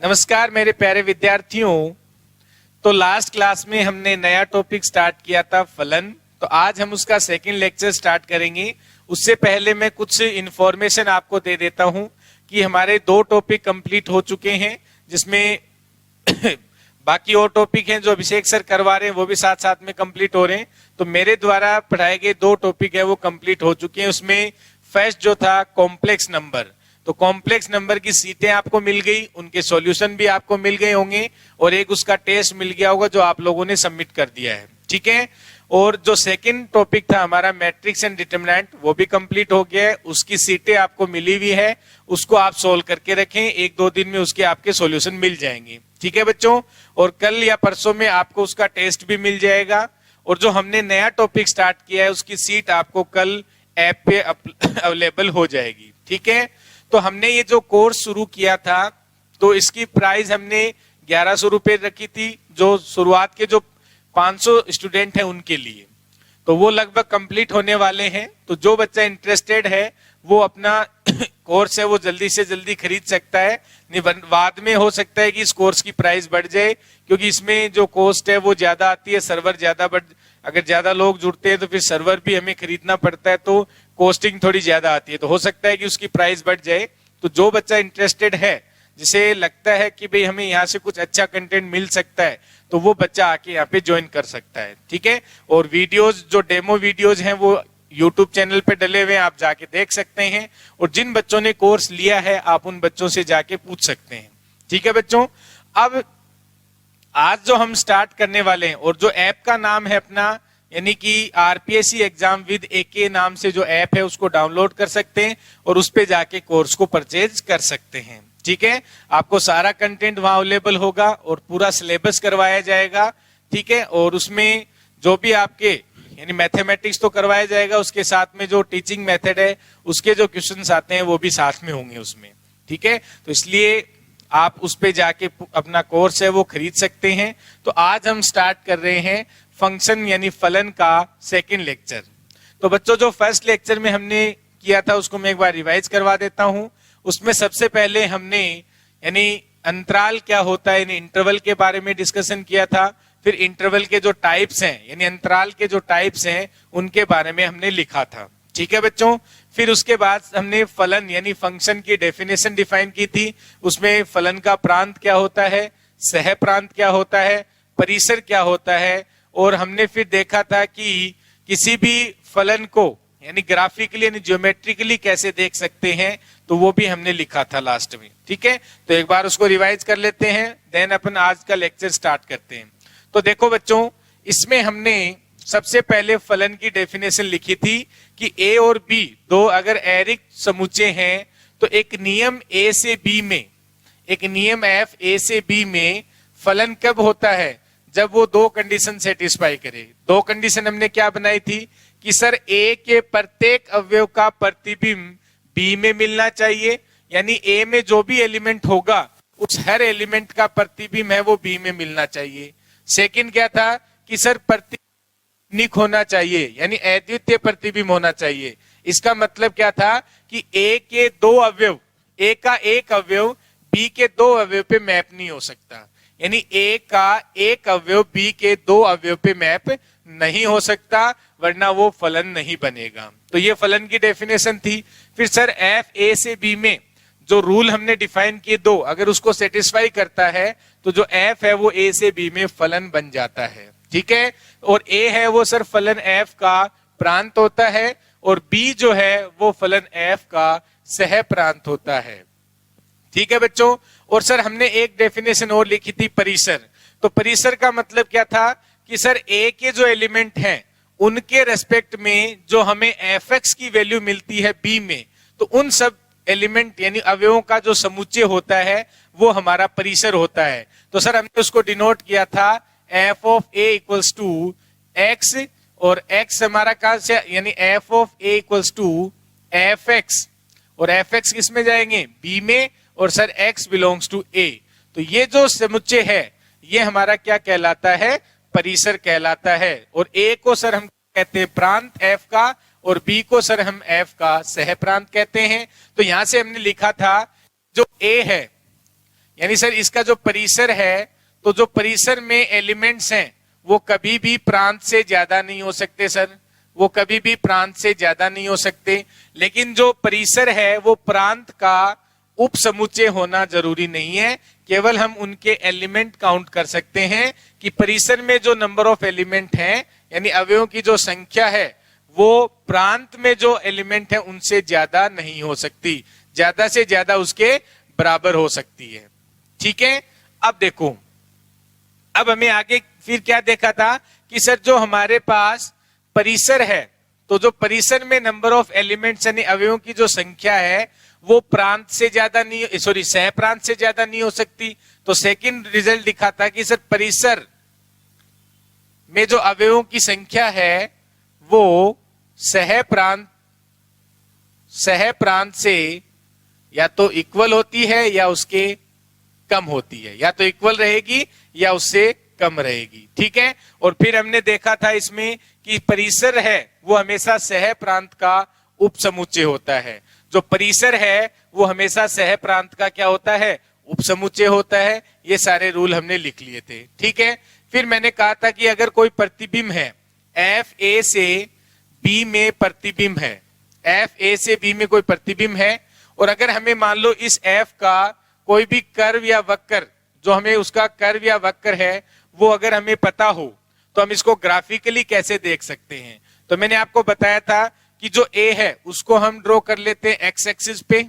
नमस्कार मेरे प्यारे विद्यार्थियों। तो लास्ट क्लास में हमने नया टॉपिक स्टार्ट किया था फलन। तो आज हम उसका सेकंड लेक्चर स्टार्ट करेंगे। उससे पहले मैं कुछ इंफॉर्मेशन आपको दे देता हूं कि हमारे 2 टॉपिक कंप्लीट हो चुके हैं, जिसमें बाकी और टॉपिक हैं जो अभिषेक सर करवा रहे हैं वो भी साथ साथ में कंप्लीट हो रहे हैं। तो मेरे द्वारा पढ़ाए गए 2 टॉपिक है वो कंप्लीट हो चुके हैं। उसमें फर्स्ट जो था कॉम्प्लेक्स नंबर, तो कॉम्प्लेक्स नंबर की सीटें आपको मिल गई, उनके सॉल्यूशन भी आपको मिल गए होंगे और एक उसका टेस्ट मिल गया होगा जो आप लोगों ने सबमिट कर दिया है। ठीक है। और जो सेकंड टॉपिक था हमारा मैट्रिक्स एंड डिटरमिनेंट, वो भी कंप्लीट हो गया है, उसकी सीटें आपको मिली हुई है, उसको आप सोल्व करके रखें। 1-2 दिन में उसके आपके सॉल्यूशन मिल जाएंगे। ठीक है बच्चों। और कल या परसों में आपको उसका टेस्ट भी मिल जाएगा। और जो हमने नया टॉपिक स्टार्ट किया है उसकी सीट आपको कल ऐप पे अवेलेबल हो जाएगी। ठीक है। तो हमने ये जो कोर्स शुरू किया था तो इसकी प्राइस हमने 1100 रुपए रखी थी, जो शुरुआत के जो 500 स्टूडेंट हैं उनके लिए। तो वो लगभग कंप्लीट होने वाले हैं। तो जो बच्चा इंटरेस्टेड है वो अपना कोर्स है वो जल्दी से जल्दी खरीद सकता है। बाद में हो सकता है कि इस कोर्स की प्राइस बढ़ जाए, क्योंकि इसमें जो कॉस्ट है वो ज्यादा आती है, सर्वर ज्यादा अगर ज्यादा लोग जुड़ते हैं तो फिर सर्वर भी हमें खरीदना पड़ता है, तो कॉस्टिंग थोड़ी ज्यादा आती है। तो हो सकता है कि उसकी प्राइस बढ़ जाए। तो जो बच्चा इंटरेस्टेड है, जिसे लगता है कि भाई हमें यहाँ से कुछ अच्छा कंटेंट मिल सकता है, तो वो बच्चा आके यहाँ पे ज्वाइन कर सकता है। ठीक है। और वीडियोस, जो डेमो वीडियोस हैं वो यूट्यूब चैनल पे डले हुए हैं, आप जाके देख सकते हैं। और जिन बच्चों ने कोर्स लिया है आप उन बच्चों से जाके पूछ सकते हैं। ठीक है बच्चों। अब आज जो हम स्टार्ट करने वाले हैं और जो ऐप का नाम है अपना, यानी कि आरपीएससी एग्जाम विद एके नाम से जो ऐप है उसको डाउनलोड कर सकते हैं और उस पे जाके कोर्स को परचेज कर सकते हैं। ठीक है। आपको सारा कंटेंट वहां अवेलेबल होगा और पूरा सिलेबस करवाया जाएगा। ठीक है। और उसमें जो भी आपके यानी मैथमेटिक्स तो करवाया जाएगा, उसके साथ में जो टीचिंग मेथड है उसके जो क्वेश्चंस आते हैं वो भी साथ में होंगे उसमें। ठीक है। तो इसलिए आप उस पे जाके अपना कोर्स है वो खरीद सकते हैं। तो आज हम स्टार्ट कर रहे हैं फंक्शन यानी फलन का सेकंड लेक्चर। तो बच्चों जो फर्स्ट लेक्चर में हमने किया था उसको मैं एक बार रिवाइज करवा देता हूं। उसमें सबसे पहले हमने यानी अंतराल क्या होता है यानी इंटरवल के बारे में डिस्कशन किया था। फिर इंटरवल के जो टाइप्स हैं यानी अंतराल के जो टाइप्स हैं उनके बारे में हमने लिखा था। ठीक है बच्चों। फिर उसके बाद हमने फलन यानी फंक्शन की डेफिनेशन डिफाइन की थी। उसमें फलन का प्रांत क्या होता है, सह प्रांत क्या होता है, परिसर क्या होता है। और हमने फिर देखा था कि किसी भी फलन को यानी ग्राफिकली यानी ज्योमेट्रिकली कैसे देख सकते हैं, तो वो भी हमने लिखा था लास्ट में। ठीक है। तो एक बार उसको रिवाइज कर लेते हैं, देन अपन आज का लेक्चर स्टार्ट करते हैं। तो देखो बच्चों, इसमें हमने सबसे पहले फलन की डेफिनेशन लिखी थी कि ए और बी दो अगर एरिक समुच्चय हैं तो एक नियम ए से बी में, एक नियम एफ ए से बी में फलन कब होता है, जब वो 2 कंडीशन सेटिस्फाई करे। 2 कंडीशन हमने क्या बनाई थी कि सर ए के प्रत्येक अवयव का प्रतिबिंब बी में मिलना चाहिए, यानी ए में जो भी एलिमेंट होगा उस हर एलिमेंट का प्रतिबिंब है वो बी में मिलना चाहिए। सेकंड क्या था कि सर प्रतिबिंब होना चाहिए, यानी अद्वितीय प्रतिबिंब होना चाहिए। इसका मतलब क्या था कि ए के 2 अवयव, ए का एक अवयव बी के 2 अवयव पे मैप नहीं हो सकता, यानी ए का एक अवयव बी के 2 अवयव पे मैप नहीं हो सकता, वरना वो फलन नहीं बनेगा। तो ये फलन की डेफिनेशन थी। फिर सर एफ ए से बी में जो रूल हमने डिफाइन किए 2, अगर उसको सेटिस्फाई करता है तो जो एफ है वो ए से बी में फलन बन जाता है। ठीक है। और ए है वो सर फलन एफ का प्रांत होता है और बी जो है वो फलन एफ का सह प्रांत होता है। ठीक है बच्चों। और सर हमने एक डेफिनेशन और लिखी थी परिसर। तो परिसर का मतलब क्या था कि सर ए के जो एलिमेंट हैं उनके रेस्पेक्ट में जो हमें एफ एक्स की वैल्यू मिलती है बी में, तो उन सब एलिमेंट यानी अवयवों का जो समुच्चय होता है वो हमारा परिसर होता है। तो सर हमने उसको डिनोट किया था f of a equals to x, और एक्स हमारा कहां से, यानी f of a equals to f x, और एफ एक्स किस में जाएंगे, बी में, और sir x belongs to A. तो ये जो समुच्चय है ये हमारा क्या कहलाता है, परिसर कहलाता है। और ए को सर हम कहते हैं प्रांत एफ का, और बी को सर हम एफ का सह प्रांत कहते हैं। तो यहां से हमने लिखा था जो ए है यानी सर इसका जो परिसर है, तो जो परिसर में एलिमेंट्स हैं वो कभी भी प्रांत से ज्यादा नहीं हो सकते सर, वो कभी भी प्रांत से ज्यादा नहीं हो सकते। लेकिन जो परिसर है वो प्रांत का उपसमुच्चय होना जरूरी नहीं है, केवल हम उनके एलिमेंट काउंट कर सकते हैं कि परिसर में जो नंबर ऑफ एलिमेंट हैं, यानी अवयवों की जो संख्या है वो प्रांत में जो एलिमेंट है उनसे ज्यादा नहीं हो सकती, ज्यादा से ज्यादा उसके बराबर हो सकती है। ठीक है, अब देखो, अब हमें आगे फिर क्या देखा था कि सर जो हमारे पास परिसर है, तो जो परिसर में नंबर ऑफ एलिमेंट्स यानी अवयवों की जो संख्या है वो प्रांत से ज्यादा नहीं, सॉरी सह प्रांत से ज्यादा नहीं हो सकती। तो सेकंड रिजल्ट दिखा था कि सर परिसर में जो अवयवों की संख्या है वो सह प्रांत से या तो इक्वल होती है या उसके कम होती है, या तो इक्वल रहेगी या उससे कम रहेगी। ठीक है, और फिर हमने देखा था इसमें कि परिसर है वो हमेशा सह प्रांत का उपसमुच्चय होता है। जो परिसर है वो हमेशा सह प्रांत का क्या होता है, उपसमुच्चय होता है। ये सारे रूल हमने लिख लिए थे। ठीक है, फिर मैंने कहा था कि अगर कोई प्रतिबिंब है, एफ ए से बी में प्रतिबिंब है, एफ ए से बी में कोई प्रतिबिंब है, और अगर हमें मान लो इस एफ का कोई भी कर्व या वक्र, जो हमें उसका कर्व या वक्र है वो अगर हमें पता हो तो हम इसको ग्राफिकली कैसे देख सकते हैं। तो मैंने आपको बताया था कि जो ए है उसको हम ड्रॉ कर लेते हैं एक्स एक्सिस पे,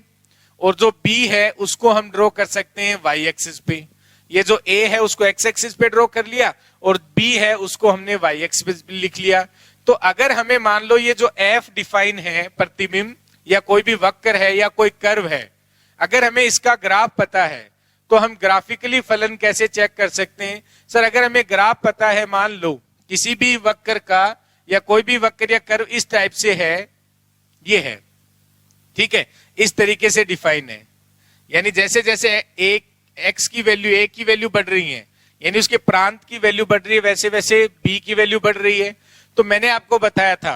और जो बी है उसको हम ड्रॉ कर सकते हैं वाई एक्सिस पे। ये जो ए है उसको एक्स एक्सिस पे ड्रॉ कर लिया और बी है उसको हमने वाई एक्सिस पे लिख लिया। तो अगर हमें मान लो ये जो एफ डिफाइन है प्रतिबिंब या कोई भी वक्र है या कोई कर्व है, अगर हमें इसका ग्राफ पता है तो हम ग्राफिकली फलन कैसे चेक कर सकते हैं। सर अगर हमें ग्राफ पता है, मान लो किसी भी वक्र का या कोई भी वक्र या कर्व इस टाइप से है, ये है, ठीक है, इस तरीके से डिफाइन है, यानी जैसे जैसे एक एक्स की वैल्यू, ए की वैल्यू बढ़ रही है यानी उसके प्रांत की वैल्यू बढ़ रही है, वैसे वैसे बी की वैल्यू बढ़ रही है। तो मैंने आपको बताया था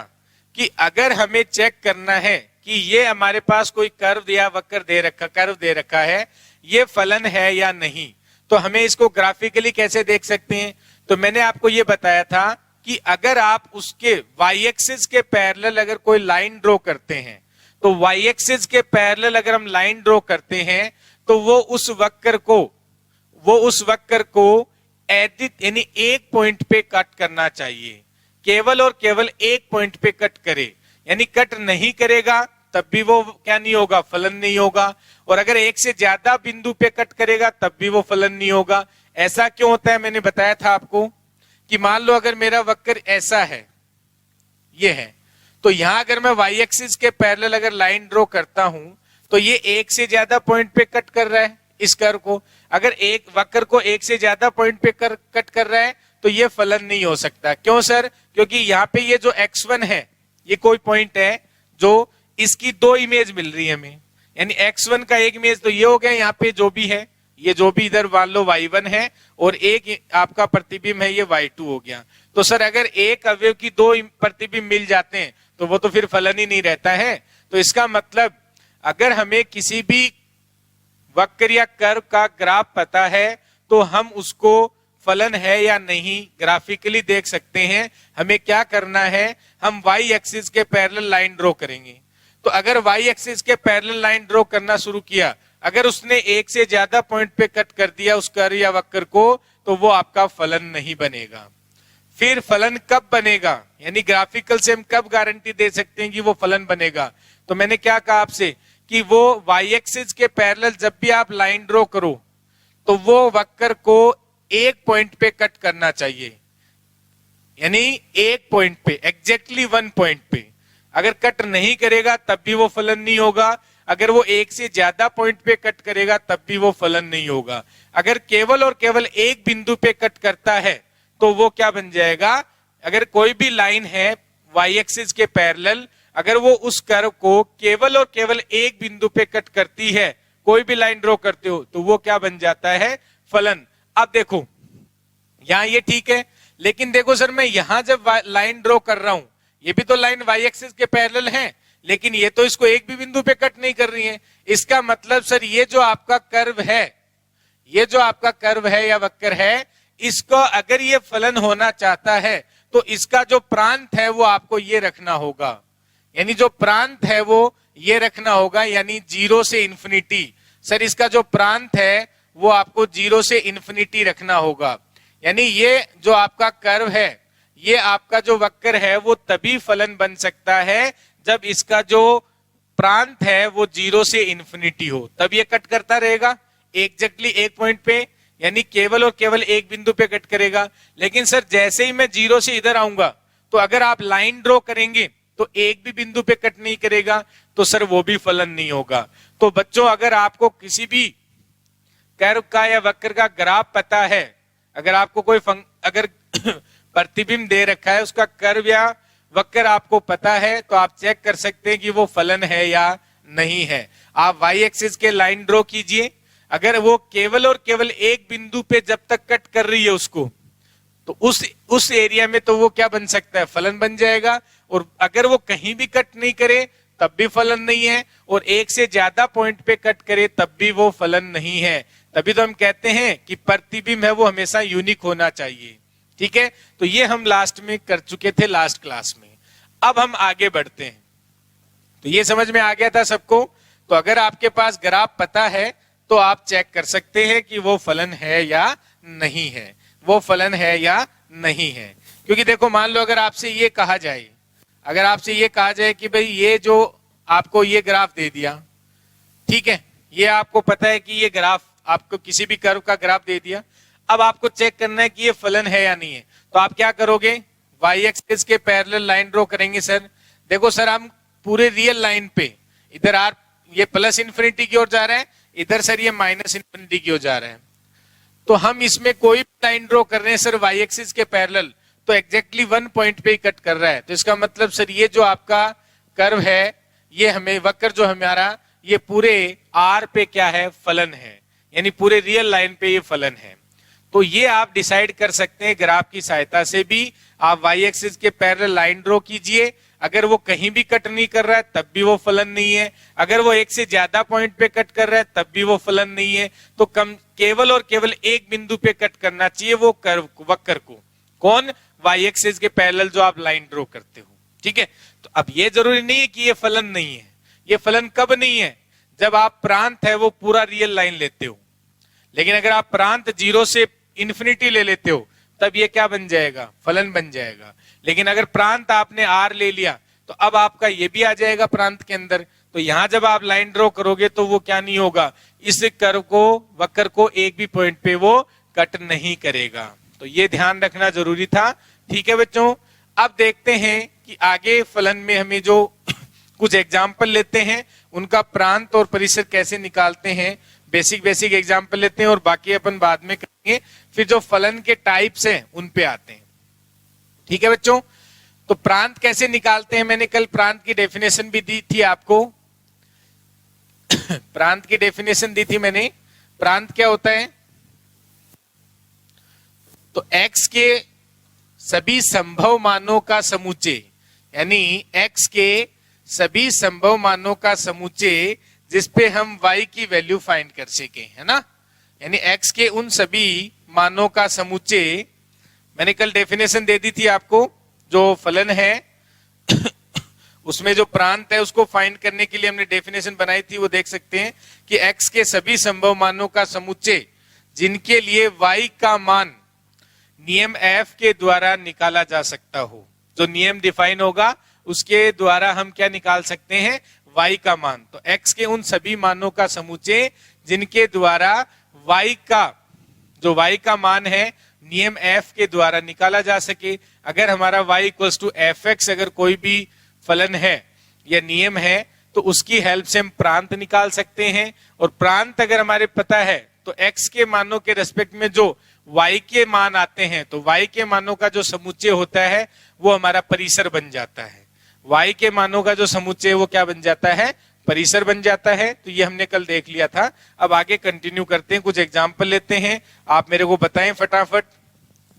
कि अगर हमें चेक करना है कि ये हमारे पास कोई कर्व या वक्र कर्व दे रखा है, ये फलन है या नहीं, तो हमें इसको ग्राफिकली कैसे देख सकते हैं। तो मैंने आपको ये बताया था कि अगर आप उसके वाई एक्सिस के पैरेलल अगर कोई लाइन ड्रॉ करते हैं, तो वाई एक्सिस के पैरेलल अगर हम लाइन ड्रॉ करते हैं तो वो उस वक्र को एडिट यानी एक पॉइंट पे कट करना चाहिए, केवल और केवल एक पॉइंट पे कट करे, यानी कट नहीं करेगा तब भी वो क्या नहीं होगा, फलन नहीं होगा, और अगर एक से ज्यादा बिंदु पे कट करेगा तब भी वो फलन नहीं होगा। ऐसा क्यों होता है, मैंने बताया था आपको कि मान लो अगर मेरा वक्र ऐसा है, ये है, तो यहां अगर मैं वाई एक्सिस के पैरेलल अगर लाइन ड्रॉ करता हूं तो ये एक से ज्यादा पॉइंट पे कट कर रहा है इस कर्व को। अगर एक वक्र को एक से ज्यादा पॉइंट पे कट कर रहा है तो ये फलन नहीं हो सकता। क्यों सर, क्योंकि यहाँ पे ये जो x1 है ये कोई पॉइंट है जो इसकी दो इमेज मिल रही है हमें, यानी x1 का एक इमेज तो ये हो गया, यहाँ पे जो भी है, ये जो भी इधर मान लो y1 है और एक आपका प्रतिबिंब है ये y2 हो गया। तो सर अगर एक अवयव की दो प्रतिबिंब मिल जाते हैं तो वो तो फिर फलन ही नहीं रहता है। तो इसका मतलब अगर हमें किसी भी वक्र या कर्व का ग्राफ पता है तो हम उसको फलन है या नहीं ग्राफिकली देख सकते हैं। हमें क्या करना है, हम वाई एक्सिस के पैरेलल लाइन ड्रॉ करेंगे। तो अगर वाई एक्सिस के पैरेलल लाइन ड्रॉ करना शुरू किया, अगर उसने एक से ज्यादा पॉइंट पे कट कर दिया उस कर्व या वक्र को, तो वो आपका फलन नहीं बनेगा। फिर फलन कब बनेगा, यानी ग्राफिकल से हम कब गारंटी दे सकते हैं कि वो फलन बनेगा। तो मैंने क्या कहा आपसे कि वो वाई एक्सिस के पैरेलल जब भी आप लाइन ड्रॉ करो तो वो वक्र को एक पॉइंट पे कट करना चाहिए, यानी एक पॉइंट पे, एग्जैक्टली वन पॉइंट पे। अगर कट नहीं करेगा तब भी वो फलन नहीं होगा, अगर वो एक से ज्यादा पॉइंट पे कट करेगा तब भी वो फलन नहीं होगा। अगर केवल और केवल एक बिंदु पे कट करता है तो वो क्या बन जाएगा, अगर कोई भी लाइन है वाई एक्सिस के पैरेलल, अगर वो उस कर्व को केवल और केवल एक बिंदु पे कट करती है, कोई भी लाइन ड्रॉ करते हो, तो वो क्या बन जाता है, फलन। अब देखो यहां ये ठीक है, लेकिन देखो सर मैं यहां जब लाइन ड्रॉ कर रहा हूं, ये भी तो लाइन वाई एक्सिस के पैरेलल है, लेकिन ये तो इसको एक भी बिंदु पे कट नहीं कर रही है। इसका मतलब सर ये जो आपका कर्व है ये जो आपका कर्व है या वक्र है, इसको अगर ये फलन होना चाहता है तो इसका जो प्रांत है वो आपको ये रखना होगा, यानी जो प्रांत है वो ये रखना होगा, यानी 0 से इन्फिनिटी। सर इसका जो प्रांत है वो आपको 0 से इन्फिनिटी रखना होगा, यानी ये जो आपका कर्व है, ये आपका जो वक्र है वो तभी फलन बन सकता है जब इसका जो प्रांत है वो 0 से इन्फिनिटी हो, तब ये कट करता रहेगा एग्जैक्टली एक पॉइंट पे, यानी केवल और केवल एक बिंदु पे कट करेगा। लेकिन सर जैसे ही मैं 0 से इधर आऊंगा तो अगर आप लाइन ड्रॉ करेंगे तो एक भी बिंदु पे कट नहीं करेगा, तो सर वो भी फलन नहीं होगा। तो बच्चों अगर आपको किसी भी कर्व का या वक्र का ग्राफ पता है, अगर आपको कोई अगर प्रतिबिंब दे रखा है, उसका कर्व या वक्र आपको पता है, तो आप चेक कर सकते हैं कि वो फलन है या नहीं है। आप वाई एक्सिस के लाइन ड्रॉ कीजिए, अगर वो केवल और केवल एक बिंदु पे जब तक कट कर रही है उसको, तो उस एरिया में तो वो क्या बन सकता है, फलन बन जाएगा। और अगर वो कहीं भी कट नहीं करे तब भी फलन नहीं है, और एक से ज्यादा पॉइंट पे कट करे तब भी वो फलन नहीं है। तभी तो हम कहते हैं कि प्रतिबिंब है वो हमेशा यूनिक होना चाहिए। ठीक है, तो ये हम लास्ट में कर चुके थे, लास्ट क्लास में। अब हम आगे बढ़ते हैं। तो ये समझ में आ गया था सबको। तो अगर आपके पास ग्राफ पता है तो आप चेक कर सकते हैं कि वो फलन है या नहीं है, वो फलन है या नहीं है। क्योंकि देखो मान लो अगर आपसे ये कहा जाए, अगर आपसे ये कहा जाए कि भाई ये जो आपको ये ग्राफ दे दिया, ठीक है, ये आपको पता है कि ये ग्राफ आपको किसी भी कर्व का ग्राफ दे दिया, अब आपको चेक करना है कि ये फलन है या नहीं है। तो आप क्या करोगे, वाई एक्सिस के पैरेलल लाइन ड्रॉ करेंगे। सर देखो सर हम पूरे रियल लाइन पे, इधर आर ये प्लस इन्फिनिटी की ओर जा रहा है, इधर सर ये माइनस इन्फिनिटी की ओर जा रहा है। तो हम इसमें कोई लाइन ड्रॉ कर रहे हैं सर वाई एक्सिस के पैरेलल, तो एग्जैक्टली 1 पॉइंट पे ही कट कर रहा है। तो इसका मतलब सर ये जो आपका कर्व है, ये हमें वक्र जो हमारा, ये पूरे आर पे क्या है, फलन है, यानी पूरे रियल लाइन पे ये फलन है। तो ये आप डिसाइड कर सकते हैं ग्राफ की सहायता से भी। आप वाई एक्सिस के पैरेलल लाइन ड्रॉ कीजिए, अगर वो कहीं भी कट नहीं कर रहा है तब भी वो फलन नहीं है, अगर वो एक से ज्यादा पॉइंट पे कट कर रहा है तब भी वो फलन नहीं है। तो केवल और केवल एक बिंदु पे कट करना चाहिए वो कर्व वक्र को। कौन, वाई एक्सिस के पैरेलल जो आप लाइन ड्रॉ करते हो। ठीक है, तो अब ये जरूरी नहीं है कि ये फलन नहीं है। ये फलन कब नहीं है, जब आप प्रांत है वो पूरा रियल लाइन लेते हो। लेकिन अगर आप प्रांत 0 से इन्फिनिटी ले लेते हो तब ये क्या बन जाएगा, फलन बन जाएगा। लेकिन अगर प्रांत आपने आर ले लिया तो अब आपका ये भी आ जाएगा प्रांत के अंदर। तो यहां जब आप लाइन ड्रॉ करोगे तो वो क्या नहीं होगा, इस कर्व को, वक्र को एक भी पॉइंट पे वो कट नहीं करेगा। तो ये ध्यान रखना जरूरी था। ठीक है बच्चों, अब देखते हैं कि आगे फलन में हमें जो कुछ एग्जाम्पल लेते हैं, उनका प्रांत और परिसर कैसे निकालते हैं, बेसिक एग्जाम्पल लेते हैं और बाकी अपन बाद में करेंगे। फिर जो फलन के टाइप्स हैं उन पे आते हैं। ठीक है बच्चों, तो प्रांत कैसे निकालते हैं, मैंने कल प्रांत की डेफिनेशन भी दी थी आपको। प्रांत की डेफिनेशन दी थी मैंने। प्रांत क्या होता है, तो x के सभी संभव मानों का समुच्चय, यानी x के सभी संभव मानों का समुच्चय जिसपे हम y की वैल्यू फाइंड कर सके, है ना। यानी x के उन सभी मानों का समुच्चय, मैंने कल डेफिनेशन दे दी थी आपको। जो फलन है उसमें जो प्रांत है उसको फाइंड करने के लिए हमने डेफिनेशन बनाई थी, वो देख सकते हैं कि x के सभी संभव मानों का समुच्चय जिनके लिए y का मान नियम f के द्वारा निकाला जा सकता हो। जो नियम डिफाइन होगा उसके द्वारा हम क्या निकाल सकते हैं, y का मान। तो x के उन सभी मानों का समुच्चय जिनके द्वारा y का, जो y का मान है, नियम f के द्वारा निकाला जा सके। अगर हमारा y इक्वल्स टू fx अगर कोई भी फलन है या नियम है तो उसकी हेल्प से हम प्रांत निकाल सकते हैं। और प्रांत अगर हमारे पता है तो x के मानों के रेस्पेक्ट में जो y के मान आते हैं, तो y के मानों का जो समुच्चय होता है वो हमारा परिसर बन जाता है। y के मानों का जो समुच्चय वो क्या बन जाता है, परिसर बन जाता है। तो ये हमने कल देख लिया था। अब आगे कंटिन्यू करते हैं, कुछ एग्जाम्पल लेते हैं, आप मेरे को बताएं फटाफट।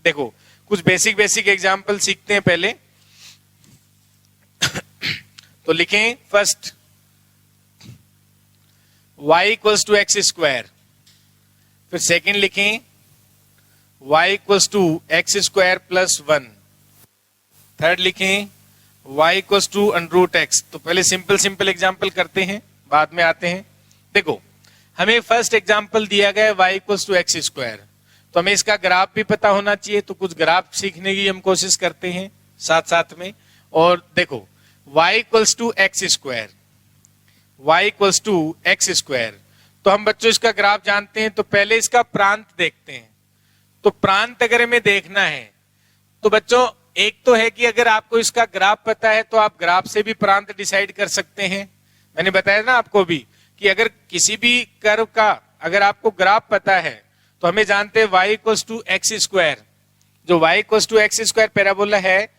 देखो कुछ बेसिक एग्जाम्पल सीखते हैं पहले। तो लिखें first, y equals to x square. फिर सेकंड लिखें y equals to x square plus 1, third लिखें y equals to under x. तो पहले सिंपल सिंपल एग्जाम्पल करते हैं, बाद में आते हैं। देखो हमें फर्स्ट एग्जाम्पल दिया गया है y equals to x square, तो हमें इसका ग्राफ भी पता होना चाहिए, तो कुछ ग्राफ सीखने की हम कोशिश करते हैं साथ साथ में। और देखो y equals to x square, y equals to x square, तो हम बच्चों इसका ग्राफ जानते हैं, तो पहले इसका प्रांत देखते हैं। तो प्रांत अगर हमें देखना है तो बच्चों एक तो है कि अगर आपको इसका ग्राफ पता है तो आप ग्राफ से भी प्रांत डिसाइड कर सकते हैं। मैंने बताया ना आपको भी कि अगर किसी भी कर्व का अगर आपको ग्राफ पता है तो हमें जानते हैं y equals to x square, जो y equals to x square parabola है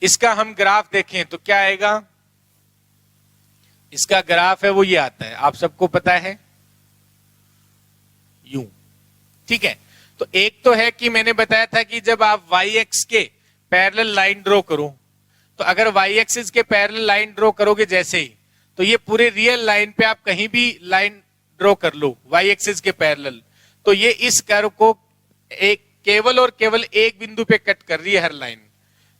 इसका हम ग्राफ देखें तो क्या आएगा, इसका ग्राफ है वो ये आता है, आप सबको पता है यूं, ठीक है। तो एक तो है कि मैंने बताया था कि जब आप y एक्स के पैरेलल लाइन ड्रॉ करो, तो अगर y एक्सिस के पैरेलल लाइन ड्रॉ करोगे जैसे ही, तो ये पूरे रियल लाइन पे आप कहीं भी लाइन ड्रॉ कर लो y एक्सिस के पैरेलल, तो ये इस कर्व को एक केवल और केवल एक बिंदु पे कट कर रही है हर लाइन।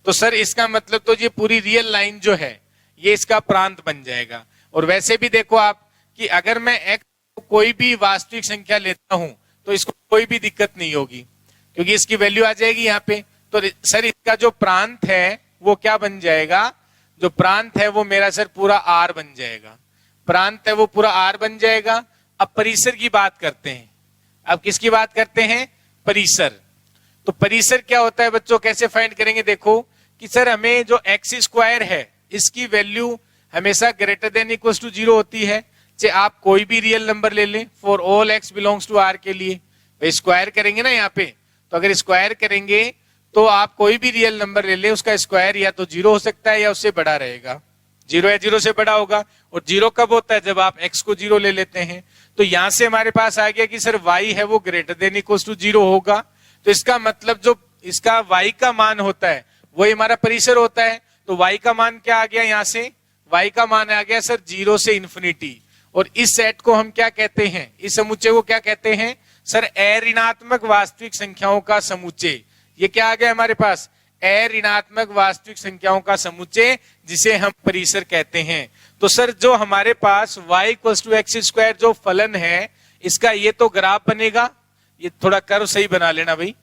तो सर इसका मतलब तो ये पूरी रियल लाइन जो है ये इसका प्रांत बन जाएगा। और वैसे भी देखो आप कि अगर मैं x को कोई भी वास्तविक संख्या लेता हूं तो इसको कोई भी दिक्कत नहीं होगी क्योंकि इसकी वैल्यू आ जाएगी यहाँ पे। तो सर इसका जो प्रांत है वो क्या बन जाएगा, जो प्रांत है वो मेरा सर पूरा r बन जाएगा, प्रांत है वो पूरा r बन जाएगा। अब परिसर की बात करते हैं, अब किसकी बात करते हैं, परिसर। तो परिसर क्या होता है बच्चों, कैसे फाइंड करेंगे, देखो कि सर हमें जो एक्स स्क्वायर है इसकी वैल्यू हमेशा ग्रेटर देन इक्वल टू 0 होती है, चाहे आप कोई भी रियल नंबर ले लें for all x belongs to R के लिए। भाई स्क्वायर करेंगे ना यहाँ पे, तो अगर स्क्वायर करेंगे तो आप कोई भी रियल नंबर ले लें उसका स्क्वायर या तो 0 हो सकता है या उससे बड़ा रहेगा, 0 या 0 से बड़ा होगा। और 0 कब होता है, जब आप x को 0 ले लेते हैं। तो यहां से हमारे पास आ गया कि सर y है वो ग्रेटर देन इक्वल टू 0 होगा। तो इसका मतलब जो इसका y का मान होता है वो हमारा परिसर होता है। तो y का मान क्या आ गया, यहां से y का मान आ गया सर 0 से इन्फिनिटी। और इस सेट को हम क्या कहते हैं, इस समुच्चय को क्या कहते हैं सर, अऋणात्मक वास्तविक संख्याओं का समुच्चय। ये क्या आ गया हमारे पास, अऋणात्मक वास्तविक संख्याओं का समुच्चय, जिसे हम परिसर कहते हैं। तो सर जो हमारे पास y equals to x square जो फलन है इसका ये तो ग्राफ बनेगा, ये थोड़ा कर्व सही बना लेना भाई,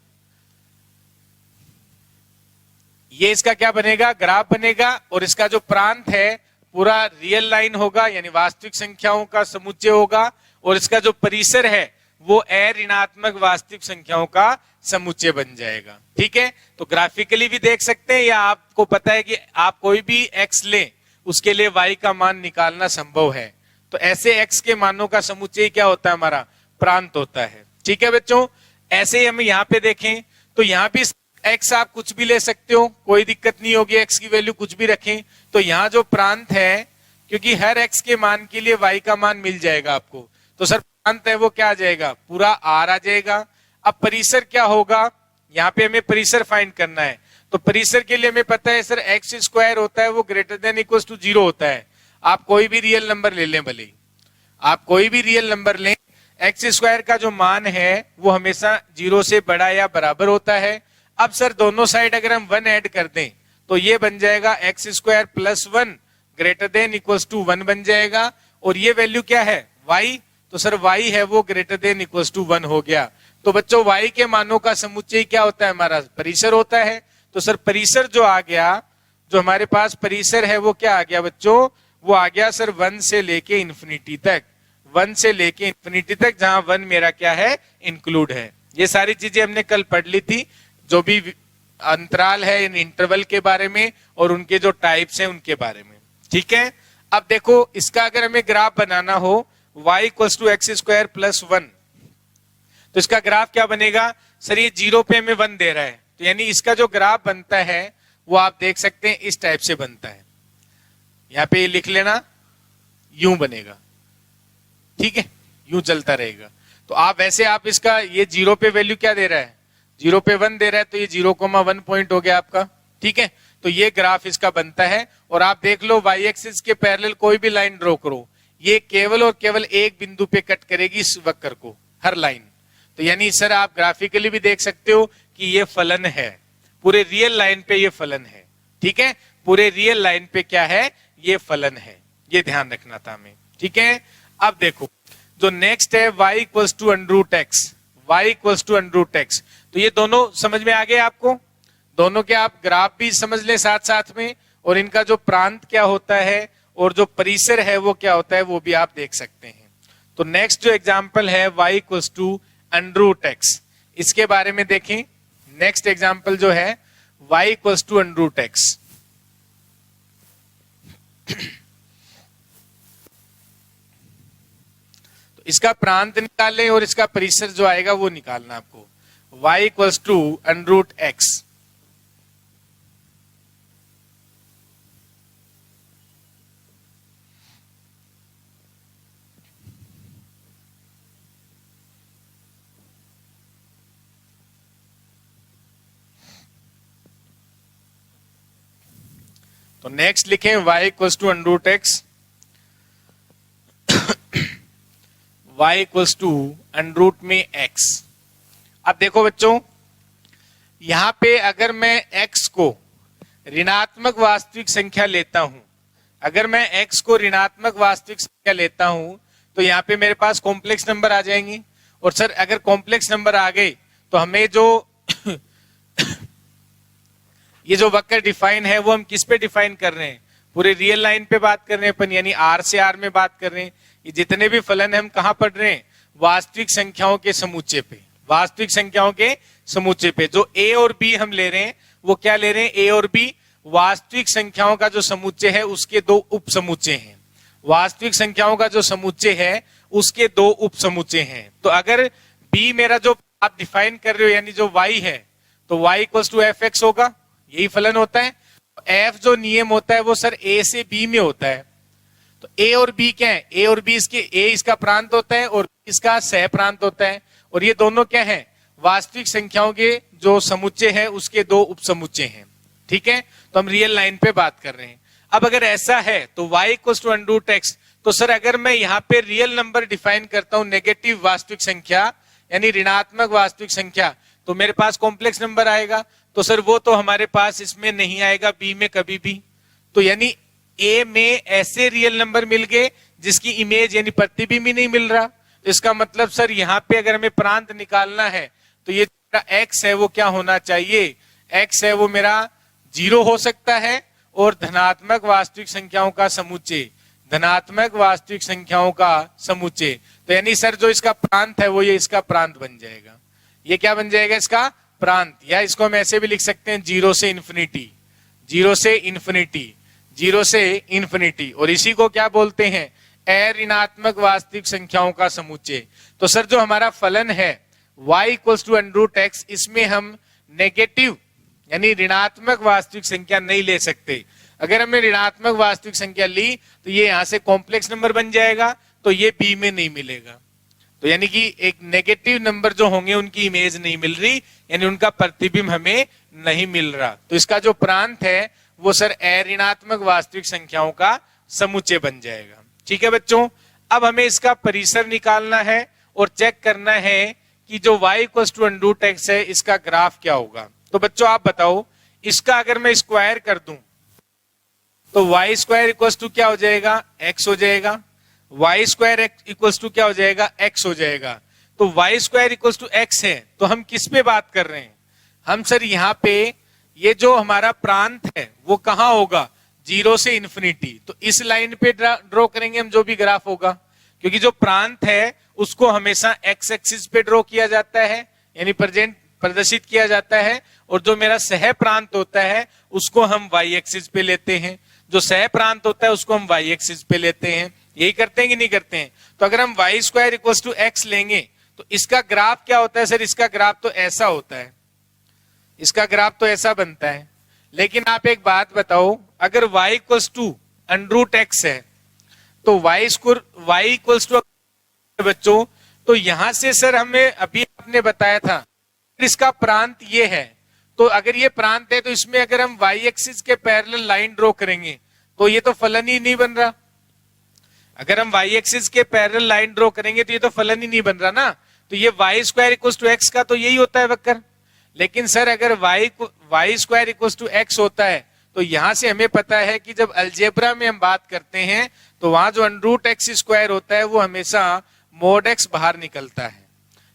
ये इसका क्या बनेगा, ग्राफ बनेगा। और इसका जो प्रांत है पूरा रियल लाइन होगा यानी वास्तविक संख्याओं का समुच्चय होगा। और इसका जो परिसर है वो अऋणात्मक वास्तविक संख्याओं का समुच्चय बन जाएगा, ठीक है। तो ग्राफिकली भी देख सकते हैं या आपको पता है कि आप कोई भी x ले उसके लिए y का मान निकालना संभव है। तो ऐसे x के मानों का समुच्चय क्या होता है, हमारा प्रांत होता है, ठीक है बच्चों। ऐसे ही हम यहाँ पे देखें तो यहाँ भी x आप कुछ भी ले सकते हो, कोई दिक्कत नहीं होगी, x की वैल्यू कुछ भी रखें। तो यहाँ जो प्रांत है, क्योंकि हर x के मान के लिए y का मान मिल जाएगा आपको, तो सर प्रांत है वो क्या आ जाएगा, पूरा r आ जाएगा। अब परिसर क्या होगा, यहाँ पे हमें परिसर फाइंड करना है। तो परिसर के लिए हमें पता है सर एक्स स्क्वायर होता है वो ग्रेटर देन इक्वल टू 0 होता है। आप कोई भी रियल नंबर ले लें, भले आप कोई भी रियल नंबर लें, एक्स स्क्वायर का जो मान है वो हमेशा 0 से बड़ा या बराबर होता है। अब सर दोनों साइड अगर हम 1 ऐड कर दें तो ये बन जाएगा x square plus 1 greater than equal to 1 बन जाएगा। और ये वैल्यू क्या है, y, तो सर y है वो ग्रेटर देन इक्वल टू 1 हो गया। तो बच्चों y के मानों का समुच्चय क्या होता है, हमारा परिसर होता है। तो सर परिसर जो आ गया, जो हमारे पास परिसर है वो क्या आ गया बच्चों, वो आ गया सर 1 से लेके इन्फिनिटी तक, 1 से लेके इन्फिनिटी तक, जहां 1 मेरा क्या है, इंक्लूड है। ये सारी चीजें हमने कल पढ़ ली थी, जो भी अंतराल है इन इंटरवल के बारे में और उनके जो टाइप्स हैं उनके बारे में, ठीक है। अब देखो इसका अगर हमें ग्राफ बनाना हो y equals to x square plus 1, तो इसका ग्राफ क्या बनेगा सर, ये 0 पे हमें 1 दे रहा है, तो यानी इसका जो ग्राफ बनता है वो आप देख सकते हैं इस टाइप से बनता है। यहाँ पे ये लिख लेना, यूं बनेगा, ठीक है, यूं चलता रहेगा। तो आप वैसे आप इसका ये 0 पे वैल्यू क्या दे रहा है, 0 पे 1 दे रहा है, तो ये 0,1 पॉइंट हो गया आपका, ठीक है। तो ये ग्राफ इसका बनता है। और आप देख लो y एक्सिस के पैरेलल कोई भी लाइन ड्रॉ करो, ये केवल और केवल एक बिंदु पे कट करेगी इस वक्र को, हर लाइन। तो यानी सर आप ग्राफिकली भी देख सकते हो कि ये फलन है, पूरे रियल लाइन पे ये फलन है। ठीक है, पूरे रियल लाइन पे क्या है, ये फलन है। ये ध्यान रखना था हमें। ठीक है, अब देखो जो नेक्स्ट है y equals to under x, y equals to under x। तो ये दोनों समझ में आ गए आपको, दोनों के आप ग्राफ भी समझ ले साथ साथ में, और इनका जो प्रांत क्या होता है और जो परिसर है वो क्या होता है वो भी आप देख सकते हैं। तो नेक्स्ट जो एग्जांपल है y equals to under x, इसके बारे में देखें। नेक्स्ट एग्जांपल जो है y equals to under x। तो इसका प्रांत निकालें और इसका परिसर जो आएगा वो निकालना आपको। y equals to under x। तो नेक्स्ट लिखें y equals to under x, y equals to under root में x। अब देखो बच्चों, यहां पे अगर मैं x को ऋणात्मक वास्तविक संख्या लेता हूं, अगर मैं x को ऋणात्मक वास्तविक संख्या लेता हूं तो यहाँ पे मेरे पास कॉम्प्लेक्स नंबर आ जाएंगे। और सर अगर कॉम्प्लेक्स नंबर आ गए तो हमें जो ये जो वक्र डिफाइन है वो हम किस पे डिफाइन कर रहे हैं, पूरे रियल लाइन पे बात कर रहे हैं अपन, यानी r से r में बात कर रहे हैं। ये जितने भी फलन है हम कहां पढ़ रहे हैं, वास्तविक संख्याओं के समूचे पे, वास्तविक संख्याओं के समूचे पे। जो a और b हम ले रहे हैं वो क्या ले रहे हैं, a और b वास्तविक संख्याओं का जो समूचे है उसके दो उप समूचे हैं, वास्तविक संख्याओं का जो समूचे है उसके दो उप समूचे हैं। तो अगर b मेरा जो आप डिफाइन कर रहे हो यानी जो y है, तो y equals to f x होगा, यही फलन होता है। f जो नियम होता है वो सर a से b में होता है। तो a और b क्या है, a और b इसके a इसका प्रांत होता है और इसका सह प्रांत होता है, और ये दोनों क्या है, वास्तविक संख्याओं के जो समुच्चय है उसके दो उपसमुच्चय हैं। ठीक है, तो हम रियल लाइन पे बात कर रहे हैं। अब अगर ऐसा है तो y equals to under x, तो सर अगर मैं यहाँ पे रियल नंबर डिफाइन करता हूं, नेगेटिव वास्तविक संख्या यानी ऋणात्मक वास्तविक संख्या, तो मेरे पास कॉम्प्लेक्स नंबर आएगा। तो सर वो तो हमारे पास इसमें नहीं आएगा, b में कभी भी। तो यानी a में ऐसे रियल नंबर मिल गए जिसकी इमेज यानी प्रतिबिंब ही नहीं मिल रहा। तो इसका मतलब सर यहाँ पे अगर हमें प्रांत निकालना है तो ये x है वो क्या होना चाहिए, x है वो मेरा 0 हो सकता है, और धनात्मक वास्तविक संख्याओं का समुच्चय, धनात्मक वास्तविक संख्याओं का समुच्चय। तो यानी सर जो इसका प्रांत है वो ये इसका प्रांत बन जाएगा। ये क्या बन जाएगा, इसका प्रांत। या इसको हम ऐसे भी लिख सकते हैं 0 से इन्फिनिटी, 0 से इन्फिनिटी, 0 से इन्फिनिटी। और इसी को क्या बोलते हैं, अऋणात्मक वास्तविक संख्याओं का समुच्चय। तो सर जो हमारा फलन है y equals to under x, इसमें हम नेगेटिव यानी ऋणात्मक वास्तविक संख्या नहीं ले सकते। अगर हमने ऋणात्मक वास्तविक संख्या ली तो ये यहां से कॉम्प्लेक्स नंबर बन जाएगा, तो ये b में नहीं मिलेगा। तो यानी कि एक नेगेटिव नंबर जो होंगे उनकी इमेज नहीं मिल रही, यानी उनका प्रतिबिंब हमें नहीं मिल रहा। तो इसका जो प्रांत है वो सर अऋणात्मक वास्तविक संख्याओं का समुच्चय बन जाएगा। ठीक है बच्चों, अब हमें इसका परिसर निकालना है और चेक करना है कि जो y equals to under x है इसका ग्राफ क्या होगा। तो बच्चों आप बताओ, इसका अगर मैं स्क्वायर कर दूं तो y स्क्वायर इक्वल्स टू क्या हो जाएगा, x हो जाएगा। y स्क्वायर इक्वल्स टू क्या हो जाएगा, x हो जाएगा। तो y square equals to x है, तो हम किस पे बात कर रहे हैं, हम सर यहाँ पे ये जो हमारा प्रांत है वो कहाँ होगा, 0 से इन्फिनिटी। तो इस लाइन पे ड्रॉ करेंगे हम जो भी ग्राफ होगा, क्योंकि जो प्रांत है उसको हमेशा x एक्सिस पे ड्रॉ किया जाता है यानी प्रेजेंट प्रदर्शित किया जाता है, और जो मेरा सह प्रांत होता है उसको हम y एक्सिस पे लेते हैं, जो सह प्रांत होता है उसको हम y एक्सिस पे लेते हैं। यही करते हैं कि नहीं करते हैं। तो अगर हम y square equals to x लेंगे तो इसका ग्राफ क्या होता है, सर इसका ग्राफ तो ऐसा होता है, इसका ग्राफ तो ऐसा बनता है। लेकिन आप एक बात बताओ, अगर y equals to under x है तो y इक्वल्स टू बच्चों, तो यहां से सर हमें अभी आपने बताया था इसका प्रांत ये है। तो अगर ये प्रांत है तो इसमें अगर हम y एक्सिस के पैरेलल लाइन ड्रॉ करेंगे तो ये तो फलन ही नहीं बन रहा। अगर हम y एक्सिस के पैरेलल लाइन ड्रॉ करेंगे तो ये तो फलन ही नहीं बन रहा ना। तो ये y square equals to x का तो यही होता है वक्र। लेकिन सर अगर y square equals to x होता है तो यहां से हमें पता है कि जब अलजेब्रा में हम बात करते हैं तो वहां जो अंडरूट एक्स स्क्वायर होता है वो हमेशा मोड एक्स बाहर निकलता है।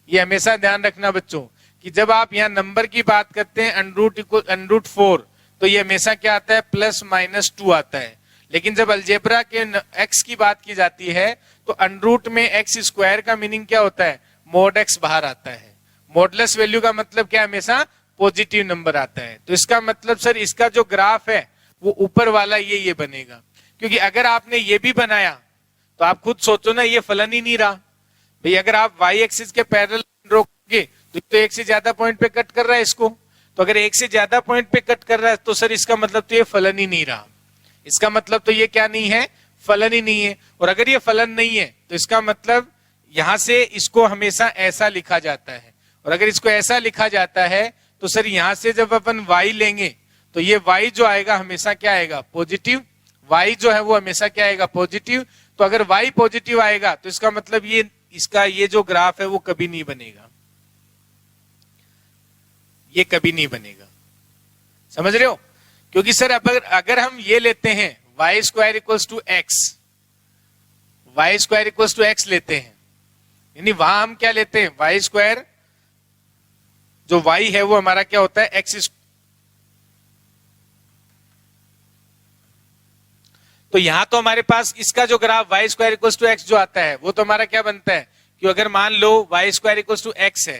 ये हमेशा ध्यान रखना बच्चों कि जब आप यहाँ नंबर की बात करते हैं अंडरूट 4 तो ये हमेशा क्या आता है +-2 आता है। लेकिन जब अलजेब्रा के एक्स की बात की जाती है तो अंडरूट में एक्स स्क्वायर का मीनिंग क्या होता है मोड एक्स बाहर आता है। मॉडुलस वैल्यू का मतलब क्या हमेशा पॉजिटिव नंबर आता है। तो इसका मतलब सर इसका जो ग्राफ है वो ऊपर वाला ये बनेगा। क्योंकि अगर आपने ये भी बनाया तो आप खुद सोचो ना ये फलन ही नहीं रहा भाई। अगर आप y एक्सिस के पैरेलल रोकोगे तो एक से ज्यादा पॉइंट पे कट कर रहा है इसको, तो अगर एक से ज्यादा पॉइंट पे कट कर रहा है तो सर इसका मतलब तो ये फलन ही नहीं रहा। इसका मतलब तो ये क्या नहीं है फलन ही नहीं है। और अगर ये फलन नहीं है तो इसका मतलब यहां से इसको हमेशा ऐसा लिखा जाता है। और अगर इसको ऐसा लिखा जाता है तो सर यहां से जब अपन y लेंगे तो ये y जो आएगा हमेशा क्या आएगा पॉजिटिव। y जो है वो हमेशा क्या आएगा पॉजिटिव। तो अगर y पॉजिटिव आएगा तो इसका मतलब ये इसका ये जो ग्राफ है वो कभी नहीं बनेगा, ये कभी नहीं बनेगा। समझ रहे हो? क्योंकि सर अगर हम ये लेते हैं y square equals to x, y square equals to x लेते हैं, यानी वहां हम क्या लेते हैं y स्क्वायर जो y है वो हमारा क्या होता है एक्स। तो यहां तो हमारे पास इसका जो graph y square equals to x जो आता है वो तो हमारा क्या बनता है कि अगर मान लो y square equals to x है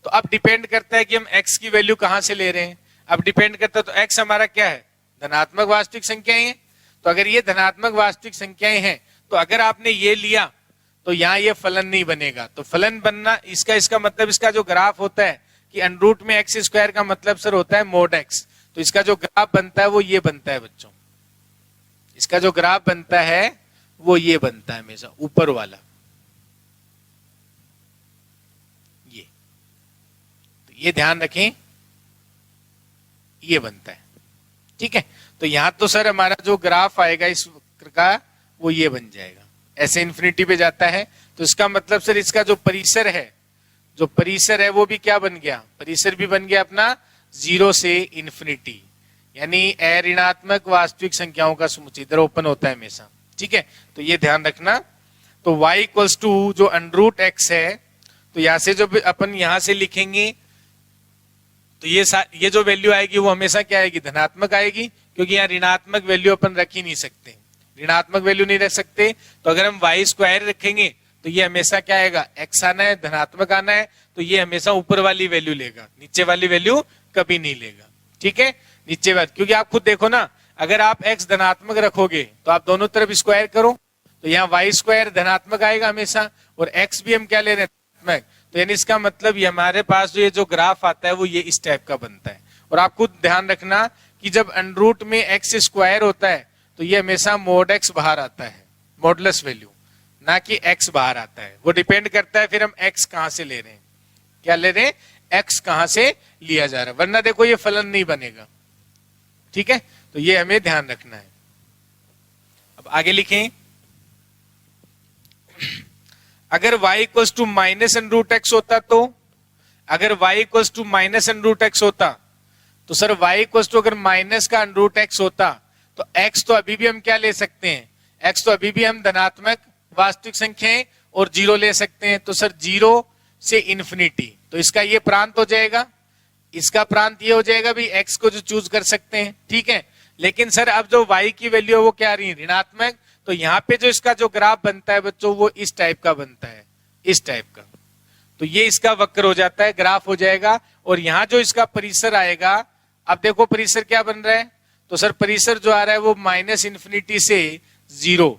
तो अब डिपेंड करता है कि हम x की वैल्यू कहां से ले रहे हैं। अब डिपेंड करता है तो x हमारा क्या है धनात्मक वास्तविक संख्याएं हैं। तो अगर ये धनात्मक वास्तविक संख्याएं हैं तो अगर आपने ये लिया तो यहाँ ये फलन नहीं बनेगा। तो फलन बनना इसका मतलब इसका जो ग्राफ होता है कि अंडरूट में एक्स स्क्वायर का मतलब सर होता है मोड एक्स। तो इसका जो ग्राफ बनता है वो ये बनता है बच्चों, इसका जो ग्राफ बनता है वो ये बनता है हमेशा ऊपर वाला ये। तो ये ध्यान रखें ये बनता है, ठीक है। तो यहां तो सर हमारा जो ग्राफ आएगा इस वक्र का वो ये बन जाएगा, ऐसे इन्फिनिटी पे जाता है। तो इसका मतलब सर इसका जो परिसर है, जो परिसर है वो भी क्या बन गया, परिसर भी बन गया अपना 0 से इन्फिनिटी, यानी ऋणात्मक वास्तविक संख्याओं का समुच्चय इधर ओपन होता है हमेशा, ठीक है। तो ये ध्यान रखना। तो y इक्वल्स टू जो अंडरूट एक्स है तो यहां से जो अपन यहां से लिखेंगे तो ये जो वैल्यू आएगी वो हमेशा क्या आएगी धनात्मक आएगी, क्योंकि यहाँ ऋणात्मक वैल्यू अपन रख ही नहीं सकते, ऋणात्मक वैल्यू नहीं रख सकते। तो अगर हम y स्क्वायर रखेंगे तो ये हमेशा क्या आएगा x आना है, धनात्मक आना है, तो ये हमेशा ऊपर वाली वैल्यू लेगा, नीचे वाली वैल्यू कभी नहीं लेगा, ठीक है। नीचे वाली, क्योंकि आप खुद देखो ना अगर आप x धनात्मक रखोगे तो आप दोनों तरफ स्क्वायर करो तो यहाँ y स्क्वायर धनात्मक आएगा हमेशा और x भी हम क्या ले रहे हैं धनात्मक। तो यानी इसका मतलब ये हमारे पास जो ये जो ग्राफ आता है वो ये इस टाइप का बनता है। और आप खुद ध्यान रखना कि जब अंडरूट में एक्स स्क्वायर होता है तो ये हमेशा मोड एक्स बाहर आता है, मॉडुलस वैल्यू, ना कि एक्स बाहर आता है। वो डिपेंड करता है फिर हम एक्स कहां से ले रहे हैं, क्या ले रहे हैं एक्स कहां से लिया जा रहा है, वरना देखो ये फलन नहीं बनेगा, ठीक है। तो ये हमें ध्यान रखना है। अब आगे लिखें, अगर y equals to minus under root x होता तो अगर y equals to minus under root x होता तो सर y इक्वल्स टू अगर माइनस का अंडरूट एक्स होता तो x तो अभी भी हम क्या ले सकते हैं, x तो अभी भी हम धनात्मक वास्तविक संख्याएं और 0 ले सकते हैं। तो सर 0 से इन्फिनिटी, तो इसका ये प्रांत हो जाएगा, इसका प्रांत ये हो जाएगा भी x को जो चूज कर सकते हैं, ठीक है। लेकिन सर अब जो y की वैल्यू है वो क्या आ रही है ऋणात्मक। तो यहाँ पे जो इसका जो ग्राफ बनता है बच्चों वो इस टाइप का बनता है, इस टाइप का। तो ये इसका वक्र हो जाता है, ग्राफ हो जाएगा। और यहाँ जो इसका परिसर आएगा, अब देखो परिसर क्या बन रहा है, तो सर परिसर जो आ रहा है वो माइनस इन्फिनिटी से 0,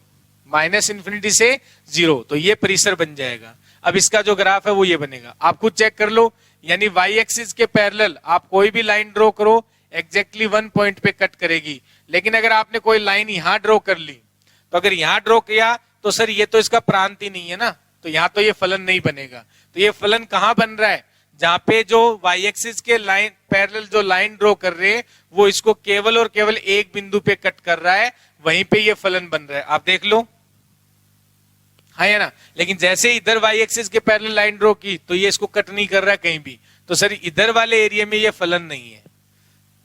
माइनस इन्फिनिटी से 0, तो ये परिसर बन जाएगा। अब इसका जो ग्राफ है वो ये बनेगा, आप खुद चेक कर लो। यानी y एक्सिस के पैरेलल आप कोई भी लाइन ड्रॉ करो एग्जैक्टली 1 पॉइंट पे कट करेगी। लेकिन अगर आपने कोई लाइन यहाँ ड्रॉ कर ली तो अगर यहाँ ड्रॉ किया तो सर ये तो इसका प्रांत ही नहीं है ना, तो यहाँ तो ये फलन नहीं बनेगा। तो ये फलन कहाँ बन रहा है, जहां पे जो y एक्सिस के लाइन पैरेलल जो लाइन ड्रॉ कर रहे हैं वो इसको केवल और केवल एक बिंदु पे कट कर रहा है, वहीं पे ये फलन बन रहा है। आप देख लो, हाँ या ना। लेकिन जैसे इधर वाई एक्सिस के पैरेलल लाइन ड्रॉ की तो ये इसको कट नहीं कर रहा कहीं भी, तो सर इधर वाले एरिया में ये फलन नहीं है,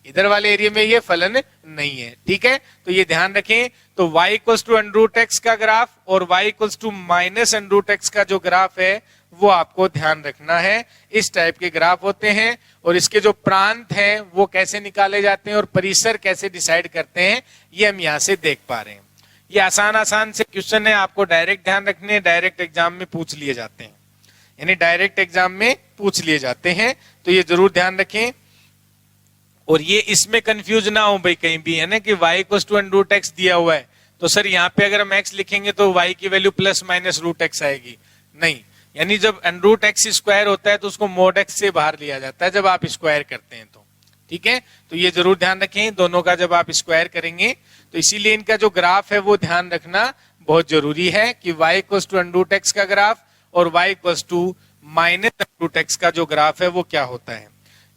इधर वाले एरिया में ये फलन नहीं है। ठीक है, तो ये ध्यान रखें। तो y इक्वल्स टू √x का ग्राफ और y इक्वल्स टू -√x का जो ग्राफ है वो आपको ध्यान रखना है। इस टाइप के ग्राफ होते हैं और इसके जो प्रांत हैं वो कैसे निकाले जाते हैं और परिसर कैसे डिसाइड करते हैं ये हम यहाँ से देख पा रहे हैं। ये आसान से क्वेश्चन है, आपको डायरेक्ट ध्यान रखने, डायरेक्ट एग्जाम में पूछ लिए जाते हैं, यानी डायरेक्ट एग्जाम में पूछ लिए जाते हैं, तो ये जरूर ध्यान रखें। और ये इसमें कंफ्यूज ना हो भाई कहीं भी, है ना, कि y इक्वल्स टू √x दिया हुआ है तो सर यहाँ पे अगर हम x लिखेंगे तो y की वैल्यू +-√x आएगी, नहीं, यानी जब √x स्क्वायर होता है तो उसको mod x से बाहर लिया जाता है जब आप स्क्वायर करते हैं तो। ठीक है, तो ये जरूर ध्यान रखें दोनों का जब आप स्क्वायर करेंगे, तो इसीलिए इनका जो ग्राफ है वो ध्यान रखना बहुत जरूरी है कि y इक्वल्स टू √x का ग्राफ और y इक्वल्स टू -√x का जो ग्राफ है वो क्या होता है।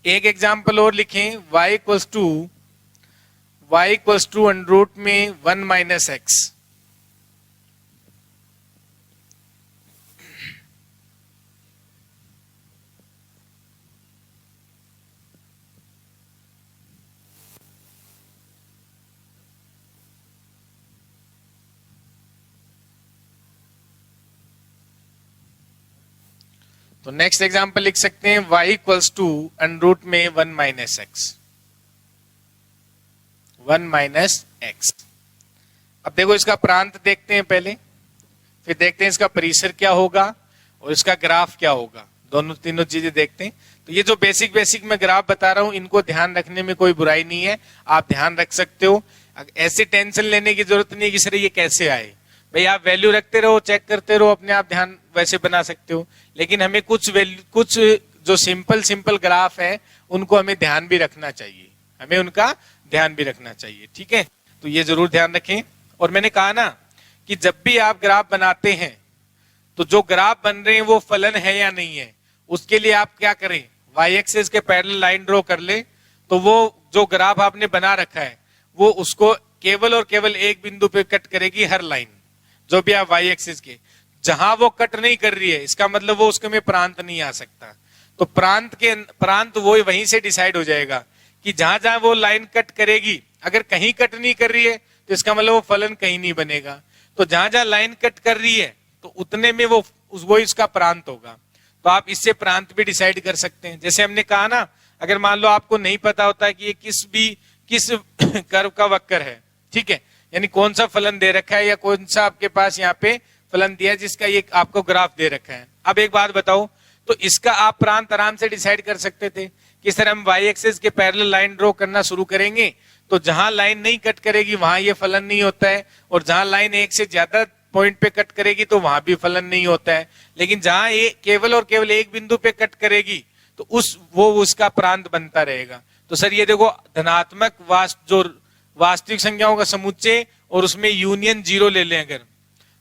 एक एग्जाम्पल और लिखें, y इक्वल्स टू √ में 1 - x, तो नेक्स्ट एग्जाम्पल लिख सकते हैं y इक्वल्स टू √ में 1 - x, 1 - x। अब देखो इसका प्रांत देखते हैं पहले, फिर देखते हैं इसका परिसर क्या होगा और इसका ग्राफ क्या होगा, तीनों चीजें देखते हैं। तो ये जो बेसिक मैं ग्राफ बता रहा हूं इनको ध्यान रखने में कोई बुराई नहीं है, आप ध्यान रख सकते हो। ऐसे टेंशन लेने की जरूरत नहीं है कि सर ये कैसे आए, भाई आप वैल्यू रखते रहो, चेक करते रहो, अपने आप ध्यान वैसे बना सकते हो। लेकिन हमें कुछ जो सिंपल ग्राफ है उनको हमें ध्यान भी रखना चाहिए, हमें उनका ध्यान भी रखना चाहिए। ठीक है, तो ये जरूर ध्यान रखें। और मैंने कहा ना कि जब भी आप ग्राफ बनाते हैं तो जो ग्राफ बन रहे हैं वो फलन है या नहीं है, उसके लिए आप क्या करें, y एक्सिस के पैरेलल लाइन ड्रॉ कर ले, तो वो जो ग्राफ आपने बना रखा है वो उसको केवल और केवल एक बिंदु पे कट करेगी हर लाइन, जो भी आप y एक्सिस के, जहां वो कट नहीं कर रही है इसका मतलब वो उसके में प्रांत नहीं आ सकता। तो प्रांत वो वहीं से डिसाइड हो जाएगा कि जहां जहां वो लाइन कट करेगी, अगर कहीं कट नहीं कर रही है तो इसका मतलब वो फलन कहीं नहीं बनेगा। तो जहां जहां लाइन कट कर रही है तो उतने में वो इसका प्रांत होगा। तो आप इससे प्रांत भी डिसाइड कर सकते हैं। जैसे हमने कहा ना, अगर मान लो आपको नहीं पता होता है कि ये किस कर्व का वक्र है, ठीक है, यानी कौन सा फलन दे रखा है या कौन सा आपके पास यहाँ पे फलन दिया है जिसका ये आपको ग्राफ दे रखा है। अब एक बात बताओ, तो इसका आप प्रांत आराम से डिसाइड कर सकते थे कि सर हम y एक्सिस के पैरेलल लाइन ड्रॉ करना शुरू करेंगे तो जहां लाइन नहीं कट करेगी वहां ये फलन नहीं होता है, और जहां लाइन एक से ज्यादा पॉइंट पे कट करेगी तो वहां भी फलन नहीं होता है। लेकिन जहां ये केवल और केवल एक बिंदु पे कट करेगी तो उसका प्रांत बनता रहेगा। तो सर ये देखो, धनात्मक जो वास्तविक संख्याओं का समुच्चय और उसमें यूनियन 0 ले लें अगर,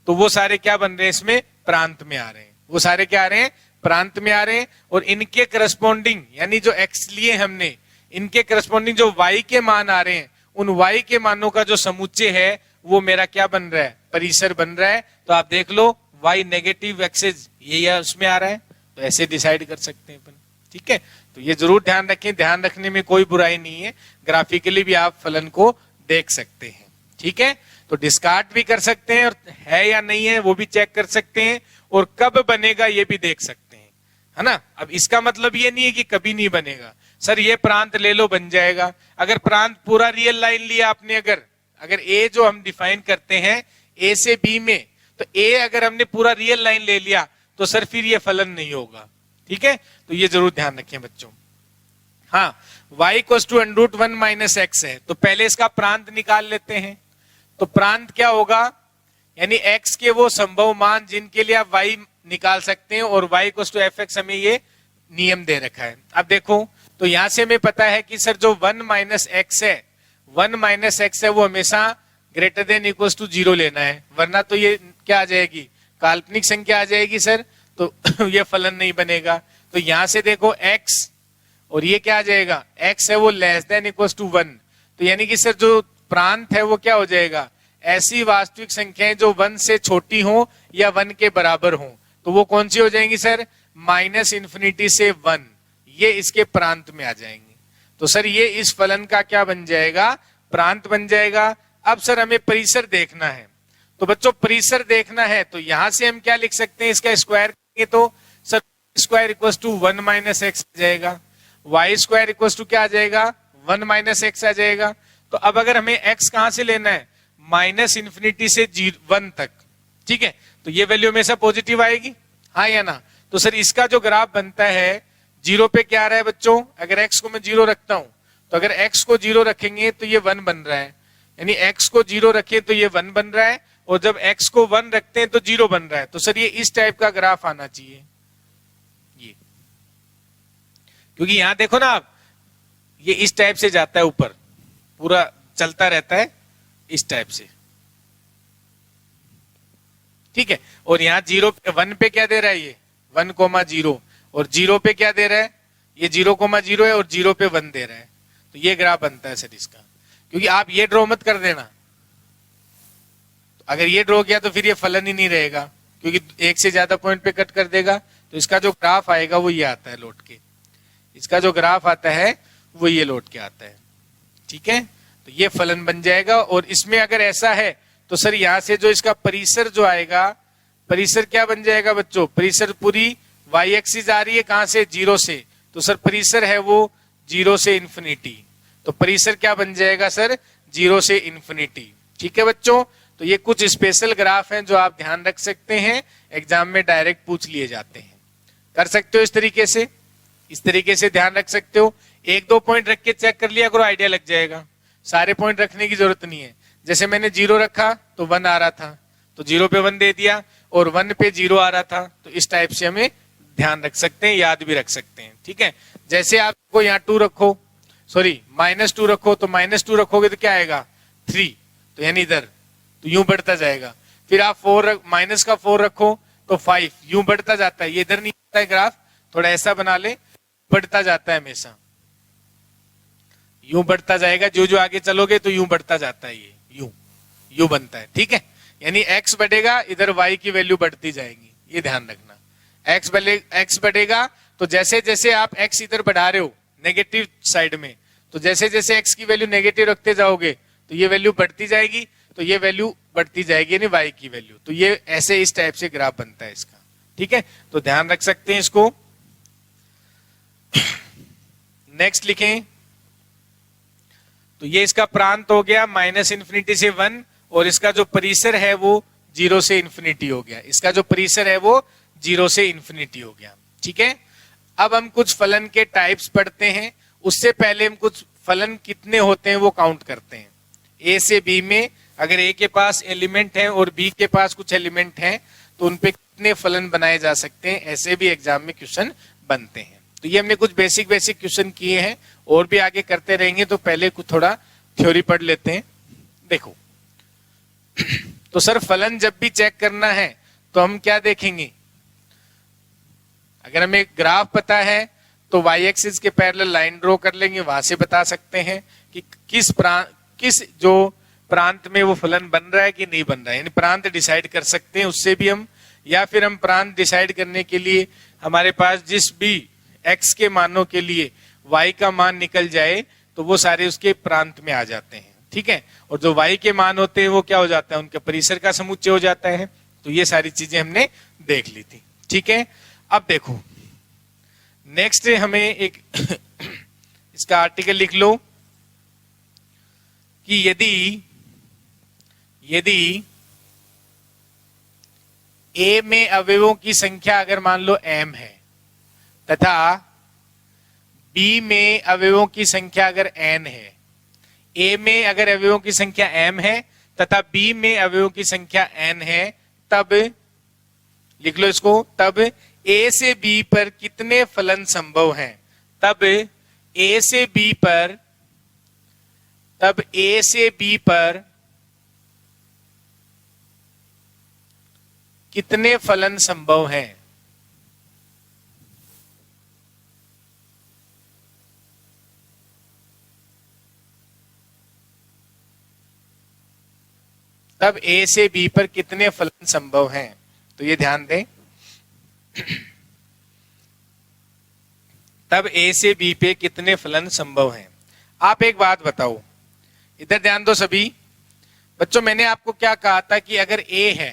तो वो सारे क्या बन रहे हैं, इसमें प्रांत में आ रहे हैं, वो सारे क्या आ रहे हैं, प्रांत में आ रहे हैं। और इनके करस्पॉन्डिंग, यानी जो x लिए हमने, इनके करस्पॉन्डिंग जो y के मान आ रहे हैं, उन y के मानों का जो समुच्चय है वो मेरा क्या बन रहा है, परिसर बन रहा है। तो आप देख लो y नेगेटिव एक्सिस ये उसमें आ रहा है, तो ऐसे डिसाइड कर सकते हैं अपन। ठीक है, तो ये जरूर ध्यान रखें, ध्यान रखने में कोई बुराई नहीं है, ग्राफिकली भी आप फलन को देख सकते हैं। ठीक है, तो डिस्कार्ड भी कर सकते हैं और है या नहीं है वो भी चेक कर सकते हैं, और कब बनेगा ये भी देख सकते हैं, है ना। अब इसका मतलब ये नहीं है कि कभी नहीं बनेगा, सर ये प्रांत ले लो बन जाएगा। अगर प्रांत पूरा रियल लाइन लिया आपने, अगर ए जो हम डिफाइन करते हैं ए से बी में, तो ए अगर हमने पूरा रियल लाइन ले लिया तो सर फिर ये फलन नहीं होगा। ठीक है, तो ये जरूर ध्यान रखें बच्चों। हाँ, y इक्वल्स टू √1 - x है, तो पहले इसका प्रांत निकाल लेते हैं। तो प्रांत क्या होगा, यानी x के वो संभव मान जिनके लिए आप y निकाल सकते हैं, और y इक्वल्स टू fx हमें ये नियम दे रखा है। अब देखो, तो यहां से हमें पता है कि सर जो 1 - x है, 1 - x है, वो हमेशा ग्रेटर देन इक्वल्स टू 0 लेना है, वरना तो ये क्या आ जाएगी, काल्पनिक संख्या आ जाएगी सर, तो ये फलन नहीं बनेगा। तो यहां से देखो x, और ये क्या आ जाएगा, x है वो लेस देन इक्वल्स टू 1, तो यानी कि सर जो प्रांत है वो क्या हो जाएगा, ऐसी वास्तविक संख्याएं जो 1 से छोटी हो या 1 के बराबर हो, तो वो कौन सी हो जाएंगी सर? -∞ से 1, ये इसके प्रांत में आ जाएंगी। तो सर ये इस फलन का क्या बन जाएगा? प्रांत बन जाएगा। अब सर हमें परिसर देखना है, तो बच्चों परिसर देखना है तो यहां से हम क्या लिख सकते हैं? इसका स्क्वायर करेंगे तो sir square equal to 1 - x आ जाएगा, y स्क्वायर इक्वल टू क्या आ जाएगा? 1 - x आ जाएगा। तो अब अगर हमें x कहां से लेना है? -∞ से 1 तक, ठीक है, तो ये वैल्यू हमेशा पॉजिटिव आएगी, हाँ या ना? तो सर इसका जो ग्राफ बनता है 0 पे क्या आ रहा है बच्चों? अगर x को मैं 0 रखता हूं, तो अगर x को 0 रखेंगे तो ये 1 बन रहा है, यानी x को 0 रखे तो ये 1 बन रहा है, और जब x को 1 रखते हैं तो 0 बन रहा है। तो सर ये इस टाइप का ग्राफ आना चाहिए, ये, क्योंकि यहां देखो ना आप, ये इस टाइप से जाता है ऊपर, पूरा चलता रहता है इस टाइप से, ठीक है। और यहाँ 1 पे क्या दे रहा है? ये 1,0, और 0 पे क्या दे रहा है? ये 0,0 है, और 0 पे 1 दे रहा है। तो ये ग्राफ बनता है सर इसका, क्योंकि आप ये ड्रॉ मत कर देना, तो अगर ये ड्रॉ किया तो फिर ये फलन ही नहीं रहेगा, क्योंकि एक से ज्यादा पॉइंट पे कट कर देगा। तो इसका जो ग्राफ आएगा वो ये आता है लौट के, इसका जो ग्राफ आता है वो ये लौट के आता है, ठीक है। तो ये फलन बन जाएगा। और इसमें अगर ऐसा है तो सर यहां से जो इसका परिसर जो आएगा, परिसर क्या बन जाएगा बच्चों? परिसर पूरी y एक्सिस आ रही है कहां से? 0 से, तो सर परिसर है वो 0 से ∞। तो परिसर क्या बन जाएगा सर? 0 से ∞, ठीक है बच्चों। तो ये कुछ स्पेशल ग्राफ हैं जो आप ध्यान रख सकते हैं, एग्जाम में डायरेक्ट पूछ लिए जाते हैं, कर सकते हो इस तरीके से ध्यान रख सकते हो। 1-2 पॉइंट रख के चेक कर लिया करो, आइडिया लग जाएगा। सारे पॉइंट रखने की जरूरत नहीं है। जैसे मैंने 0 रखा तो 1 आ रहा था, तो 0 पे 1 दे दिया, और 1 पे 0 आ रहा था, तो इस टाइप से हमें ध्यान रख सकते हैं, याद भी रख सकते हैं, ठीक है। जैसे आपको यहाँ 2 रखो, सॉरी -2 रखो, तो -2 रखोगे तो क्या आएगा? 3, तो यानी इधर, तो यूं बढ़ता जाएगा। फिर आप -4 रखो तो 5, यूं बढ़ता जाता है। ये इधर नहीं आता है ग्राफ, थोड़ा ऐसा बना ले, बढ़ता जाता है हमेशा, यूं बढ़ता जाएगा। जो जो आगे चलोगे तो यूं बढ़ता जाता है, ये यूं बनता है, ठीक है। यानी x बढ़ेगा, इधर y की वैल्यू बढ़ती जाएगी, ये ध्यान रखना। x बढ़ेगा तो जैसे जैसे आप x इधर बढ़ा रहे हो नेगेटिव साइड में, तो जैसे जैसे x की वैल्यू नेगेटिव रखते जाओगे तो ये वैल्यू बढ़ती जाएगी, तो ये वैल्यू बढ़ती जाएगी, यानी y की वैल्यू। तो ये ऐसे इस टाइप से ग्राफ बनता है इसका, ठीक है। तो ध्यान रख सकते हैं इसको। नेक्स्ट लिखें, तो ये इसका प्रांत हो गया -∞ से 1, और इसका जो परिसर है वो 0 से ∞ हो गया। इसका जो परिसर है वो 0 से ∞ हो गया, ठीक है। अब हम कुछ फलन के टाइप्स पढ़ते हैं, उससे पहले हम कुछ फलन कितने होते हैं वो काउंट करते हैं। ए से बी में अगर ए के पास एलिमेंट है और बी के पास कुछ एलिमेंट है, तो उनपे कितने फलन बनाए जा सकते हैं, ऐसे भी एग्जाम में क्वेश्चन बनते हैं। तो ये हमने कुछ बेसिक क्वेश्चन किए हैं, और भी आगे करते रहेंगे, तो पहले कुछ थोड़ा थ्योरी पढ़ लेते हैं। देखो, तो सर फलन जब भी चेक करना है तो हम क्या देखेंगे? अगर हमें ग्राफ पता है तो y एक्सिस के पैरेलल लाइन ड्रॉ कर लेंगे, वहां से बता सकते हैं कि किस जो प्रांत में वो फलन बन रहा है कि नहीं बन रहा है, यानी प्रांत डिसाइड कर सकते हैं उससे भी हम। या फिर हम प्रांत डिसाइड करने के लिए हमारे पास जिस भी x के मानों के लिए y का मान निकल जाए तो वो सारे उसके प्रांत में आ जाते हैं, ठीक है। और जो y के मान होते हैं वो क्या हो जाता है? उनके परिसर का समुच्चय हो जाता है। तो ये सारी चीजें हमने देख ली थी, ठीक है। अब देखो, नेक्स्ट हमें एक इसका आर्टिकल लिख लो कि यदि a में अवयवों की संख्या अगर मान लो m है, तथा b में अवयवों की संख्या अगर n है, a में अगर अवयवों की संख्या m है तथा b में अवयवों की संख्या n है, तब लिख लो इसको, तब a से b पर कितने फलन संभव हैं? तब a से b पर कितने फलन संभव हैं? तब a से b पर कितने फलन संभव हैं? तो ये ध्यान दें। तब ए से बी पे कितने फलन संभव हैं? आप एक बात बताओ, इधर ध्यान दो सभी बच्चों। मैंने आपको क्या कहा था कि अगर ए है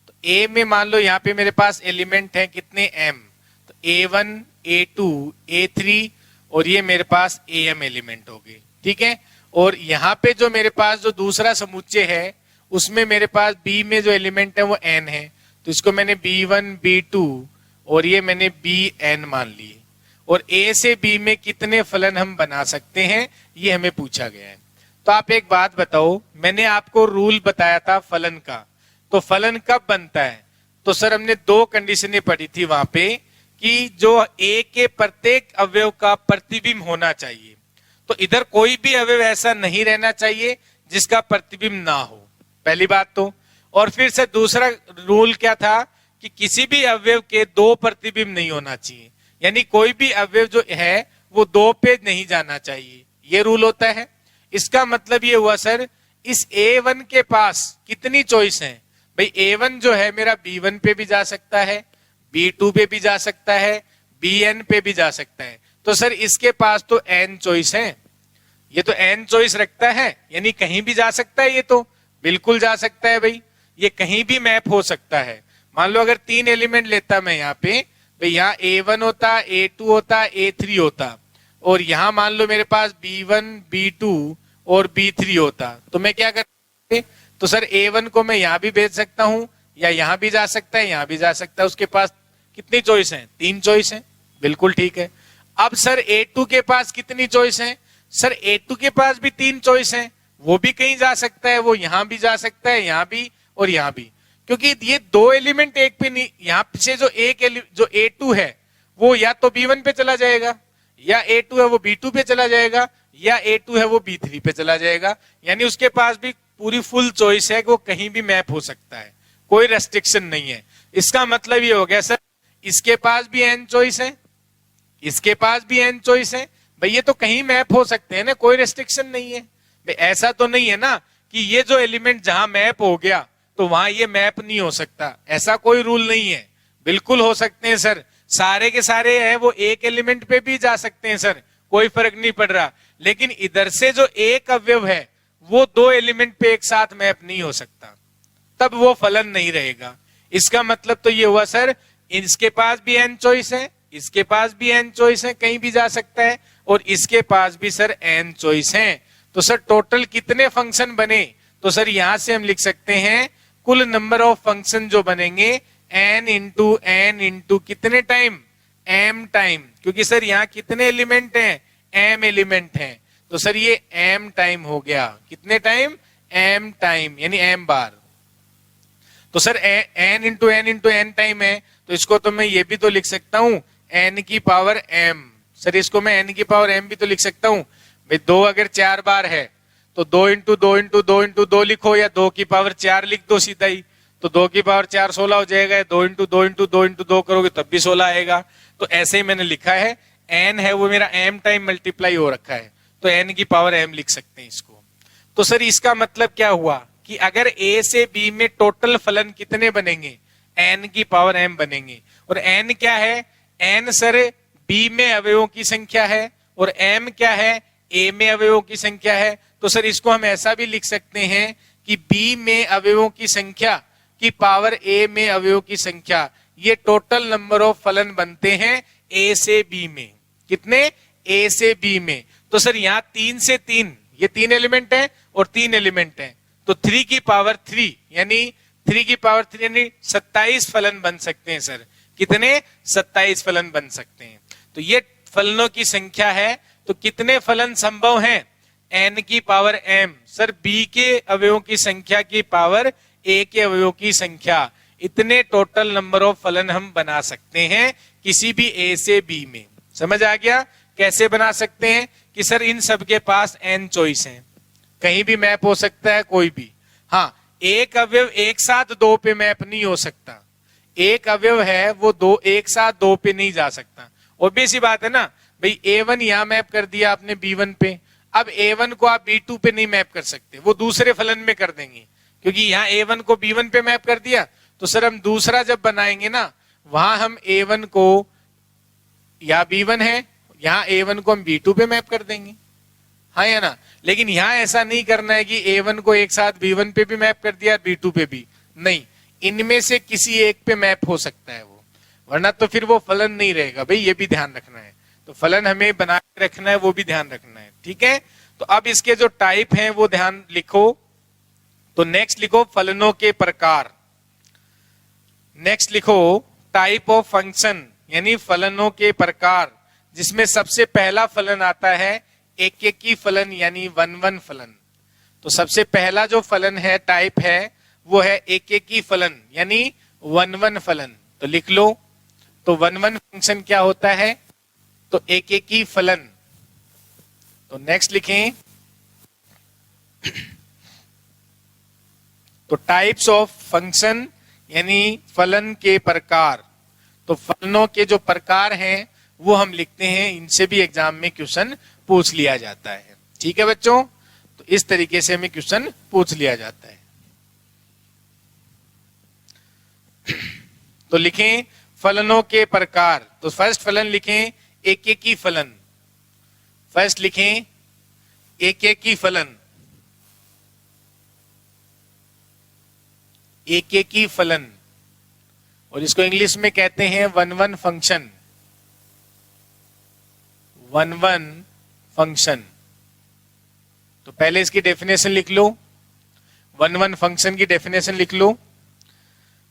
तो ए में मान लो यहाँ पे मेरे पास एलिमेंट है कितने m, तो a1 a2 a3 और ये मेरे पास am एलिमेंट हो गए, ठीक है। और यहाँ पे जो मेरे पास जो दूसरा समुच्चय है उसमें मेरे पास b में जो एलिमेंट है वो n है, तो इसको मैंने b1 b2 और ये मैंने bn मान लिए। और a से b में कितने फलन हम बना सकते हैं ये हमें पूछा गया है। तो आप एक बात बताओ, मैंने आपको रूल बताया था फलन का, तो फलन कब बनता है? तो सर हमने दो कंडीशनें पढ़ी थी वहां पे कि जो a के प्रत्येक अवयव का प्रतिबिंब होना चाहिए, तो इधर कोई भी अवयव ऐसा नहीं रहना चाहिए जिसका प्रतिबिंब ना हो, पहली बात तो। और फिर से दूसरा रूल क्या था कि किसी भी अवयव के दो प्रतिबिंब नहीं होना चाहिए, यानी कोई भी अवयव जो है वो दो पे नहीं जाना चाहिए, ये रूल होता है। इसका मतलब ये हुआ सर इस A1 के पास कितनी चॉइस है? भाई A1 जो है मेरा B1 पे भी जा सकता है, B2 पे भी जा सकता है, Bn पे भी जा सकता है, तो सर इसके पास तो n चॉइस है, ये तो n चॉइस रखता है, यानी कहीं भी जा सकता है, ये तो बिल्कुल जा सकता है भाई, ये कहीं भी मैप हो सकता है। मान लो अगर तीन एलिमेंट लेता मैं यहाँ पे, भाई यहाँ A1 होता, A2 होता, A3 होता, और यहाँ मान लो मेरे पास B1 B2 और B3 होता, तो मैं क्या करता? तो सर A1 को मैं यहाँ भी भेज सकता हूँ, या यहाँ भी जा सकता है, यहाँ भी जा सकता है। उसके पास कितनी चॉइस है? तीन चॉइस है, बिल्कुल ठीक है। अब सर A2 के पास कितनी चॉइस है? सर A2 के पास भी तीन चॉइस है, वो भी कहीं जा सकता है, वो यहाँ भी जा सकता है, यहाँ भी और यहाँ भी, क्योंकि ये दो एलिमेंट एक पे नहीं, यहाँ से जो जो A2 है वो या तो B1 पे चला जाएगा, या A2 है वो B2 पे चला जाएगा, या A2 है वो B3 पे चला जाएगा, यानी उसके पास भी पूरी फुल चॉइस है कि वो कहीं भी मैप हो सकता है, कोई रेस्ट्रिक्शन नहीं है। इसका मतलब ये हो गया सर इसके पास भी n चॉइस है, इसके पास भी n चॉइस है, भाई ये तो कहीं मैप हो सकते हैं ना, कोई रेस्ट्रिक्शन नहीं है। भाई ऐसा तो नहीं है ना कि ये जो एलिमेंट जहां मैप हो गया तो वहां ये मैप नहीं हो सकता, ऐसा कोई रूल नहीं है, बिल्कुल हो सकते हैं सर, सारे के सारे है वो एक एलिमेंट पे भी जा सकते हैं सर, कोई फर्क नहीं पड़ रहा। लेकिन इधर से जो एक अवयव है वो दो एलिमेंट पे एक साथ मैप नहीं हो सकता, तब वो फलन नहीं रहेगा। इसका मतलब तो ये हुआ सर इसके पास भी n चॉइस है, इसके पास भी n चॉइस है, कहीं भी जा सकता है, और इसके पास भी सर n चॉइस है। तो सर टोटल कितने फंक्शन बने? तो सर यहां से हम लिख सकते हैं कुल नंबर ऑफ फंक्शन जो बनेंगे n इंटू कितने टाइम? m टाइम, क्योंकि सर यहाँ कितने एलिमेंट हैं? m एलिमेंट हैं, तो सर ये m टाइम हो गया, कितने टाइम? m टाइम, यानी m बार। तो sir n into n time है, तो इसको तो मैं ये भी तो लिख सकता हूं n की पावर m, सर इसको मैं n की पावर m भी तो लिख सकता हूं। भाई 2 अगर 4 बार है तो 2 इंटू 2 इंटू 2 इंटू 2 लिखो, या 2 की पावर 4 लिख दो सीधा ही, तो 2 की पावर 4 16 हो जाएगा, 2 इंटू 2 इंटू 2 इंटू 2 करोगे तब भी 16 आएगा। तो ऐसे ही मैंने लिखा है n है वो मेरा m टाइम मल्टीप्लाई हो रखा है, तो n की पावर m लिख सकते हैं इसको। तो सर इसका मतलब क्या हुआ कि अगर a से b में टोटल फलन कितने बनेंगे? n की पावर m बनेंगे। और n क्या है? n सर b में अवयवों की संख्या है, और m क्या है? a में अवयवों की संख्या है। तो सर इसको हम ऐसा भी लिख सकते हैं कि b में अवयवों की संख्या की पावर a में अवयवों की संख्या, ये टोटल नंबर ऑफ फलन बनते हैं a से b में। कितने? a से b में। तो सर यहाँ 3 से 3, ये 3 एलिमेंट है और 3 एलिमेंट है, तो 3 की पावर 3 यानी 3 की पावर 3 यानी 27 फलन बन सकते हैं सर। कितने? 27 फलन बन सकते हैं। तो ये फलनों की संख्या है। तो कितने फलन संभव हैं? n की पावर m, सर b के अवयवों की संख्या की पावर a के अवयवों की संख्या, इतने टोटल नंबर ऑफ फलन हम बना सकते हैं किसी भी a से b में। समझ आ गया कैसे बना सकते हैं? कि सर इन सब के पास n चॉइस है, कहीं भी मैप हो सकता है कोई भी। हाँ, एक अवयव एक साथ दो पे मैप नहीं हो सकता, एक अवयव है वो दो एक साथ दो पे नहीं जा सकता। ऑब्वियस सी बात है ना भाई, A1 यहां मैप कर दिया आपने B1 पे, अब A1 को आप B2 पे नहीं मैप कर सकते, वो दूसरे फलन में कर देंगे, क्योंकि यहाँ A1 को B1 पे मैप कर दिया तो सर हम दूसरा जब बनाएंगे ना, वहां हम A1 को, या B1 है, यहाँ A1 को हम B2 पे मैप कर देंगे, हाँ या ना। लेकिन यहाँ ऐसा नहीं करना है कि A1 को एक साथ B1 पे भी मैप कर दिया, B2 पे भी नहीं, इनमें से किसी एक पे मैप हो सकता है वो, वरना तो फिर वो फलन नहीं रहेगा भाई, ये भी ध्यान रखना है। तो फलन हमें बना के रखना है, वो भी ध्यान रखना है, ठीक है। तो अब इसके जो टाइप हैं वो ध्यान लिखो। तो नेक्स्ट लिखो फलनों के प्रकार, नेक्स्ट लिखो टाइप ऑफ फंक्शन, यानी फलनों के प्रकार, जिसमें सबसे पहला फलन आता है एक एक की फलन, यानी वन वन फलन। तो सबसे पहला जो फलन है, टाइप है, वो है एक एक की फलन, यानी वन वन फलन। तो लिख लो, तो वन वन फंक्शन क्या होता है, तो एक एक की फलन। तो नेक्स्ट लिखें, तो टाइप्स ऑफ फंक्शन यानी फलन के प्रकार। तो फलनों के जो प्रकार हैं वो हम लिखते हैं, इनसे भी एग्जाम में क्वेश्चन पूछ लिया जाता है, ठीक है बच्चों। तो इस तरीके से हमें क्वेश्चन पूछ लिया जाता है। तो लिखें फलनों के प्रकार। तो फर्स्ट फलन लिखें एक एक की फलन, फर्स्ट लिखें एक एक की फलन, एक एक की फलन, और इसको इंग्लिश में कहते हैं one one function, one one function. तो पहले इसकी डेफिनेशन लिख लो, वन वन फंक्शन की डेफिनेशन लिख लो।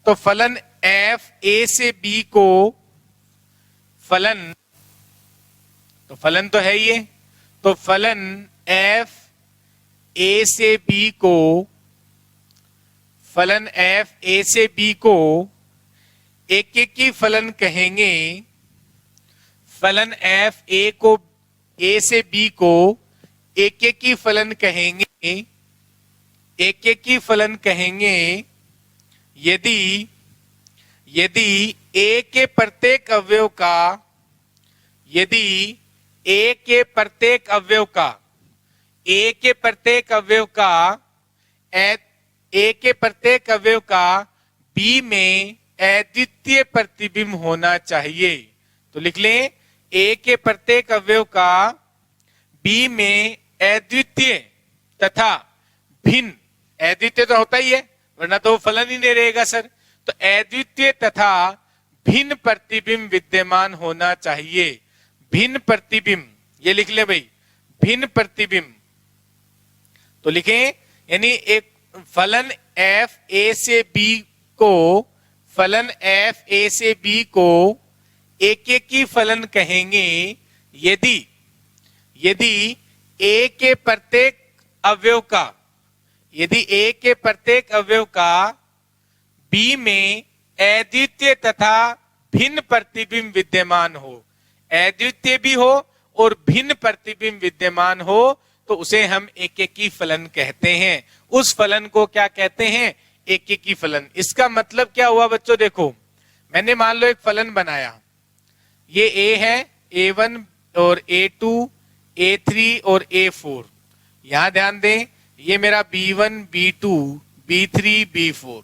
तो फलन f a से b को फलन, तो फलन तो है ये, तो फलन f a से b को, फलन f a से b को एक एक की फलन कहेंगे। फलन f a को, a से b को एक एक की फलन कहेंगे, एक एक की फलन कहेंगे यदि a के प्रत्येक अवयव का, यदि a के प्रत्येक अवयव का, a के प्रत्येक अवयव का, a के प्रत्येक अवयव का b में अद्वितीय प्रतिबिंब होना चाहिए। तो लिख लें a के प्रत्येक अवयव का b में अद्वितीय तथा भिन्न, अद्वितीय तो होता ही है वरना तो फलन ही नहीं रहेगा सर, तो अद्वितीय तथा भिन्न प्रतिबिंब विद्यमान होना चाहिए। भिन्न प्रतिबिंब, ये लिख ले भाई, भिन्न प्रतिबिंब। तो लिखें, यानी एक फलन f a से b को, फलन f a से b को एक एक की फलन कहेंगे यदि a के प्रत्येक अवयव का, यदि a के प्रत्येक अवयव का b में अद्वितीय तथा भिन्न प्रतिबिंब विद्यमान हो, अद्वितीय भी हो और भिन्न प्रतिबिंब विद्यमान हो, तो उसे हम एक एक की फलन कहते हैं। उस फलन को क्या कहते हैं, एक एक की फलन। इसका मतलब क्या हुआ बच्चों, देखो मैंने मान लो एक फलन बनाया, ये a है, a1 और a2, a3 और a4। यहां ध्यान दें, ये मेरा b1, b2, b3, b4।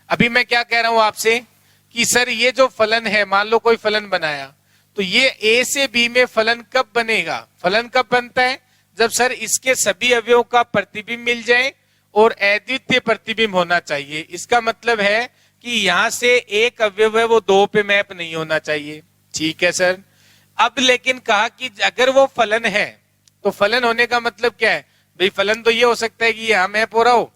अभी मैं क्या कह रहा हूं आपसे कि सर ये जो फलन है, मान लो कोई फलन बनाया, तो ये a से b में फलन कब बनेगा, फलन कब बनता है, जब सर इसके सभी अवयवों का प्रतिबिंब मिल जाए और अद्वितीय प्रतिबिंब होना चाहिए। इसका मतलब है कि यहां से एक अवयव है वो दो पे मैप नहीं होना चाहिए, ठीक है सर। अब लेकिन कहा कि अगर वो फलन है, तो फलन होने का मतलब क्या है भाई, फलन तो ये हो सकता है कि यहां मैप हो रहा हो,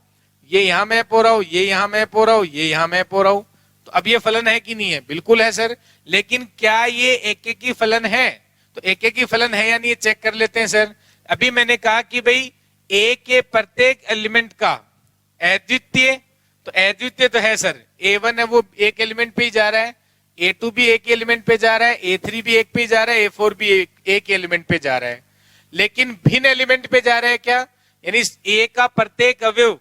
ये यहां मैप हो रहा हो, ये यहां मैप हो रहा हो, ये यहां मैप हो रहा हो। तो अब ये फलन है कि नहीं है, बिल्कुल है सर। लेकिन क्या ये एक एक की फलन है, तो एक एक की फलन है या नहीं, चेक कर लेते हैं सर। अभी मैंने कहा कि भाई a के प्रत्येक एलिमेंट का अद्वितीय, तो अद्वितीय तो है सर, a1 है वो एक एलिमेंट पे ही जा रहा है, a2 भी एक एलिमेंट पे जा रहा है, a3 भी एक पे जा रहा है, a4 भी एक एलिमेंट पे जा रहा है। लेकिन भिन्न एलिमेंट पे जा रहा है क्या, यानी a का प्रत्येक अवयव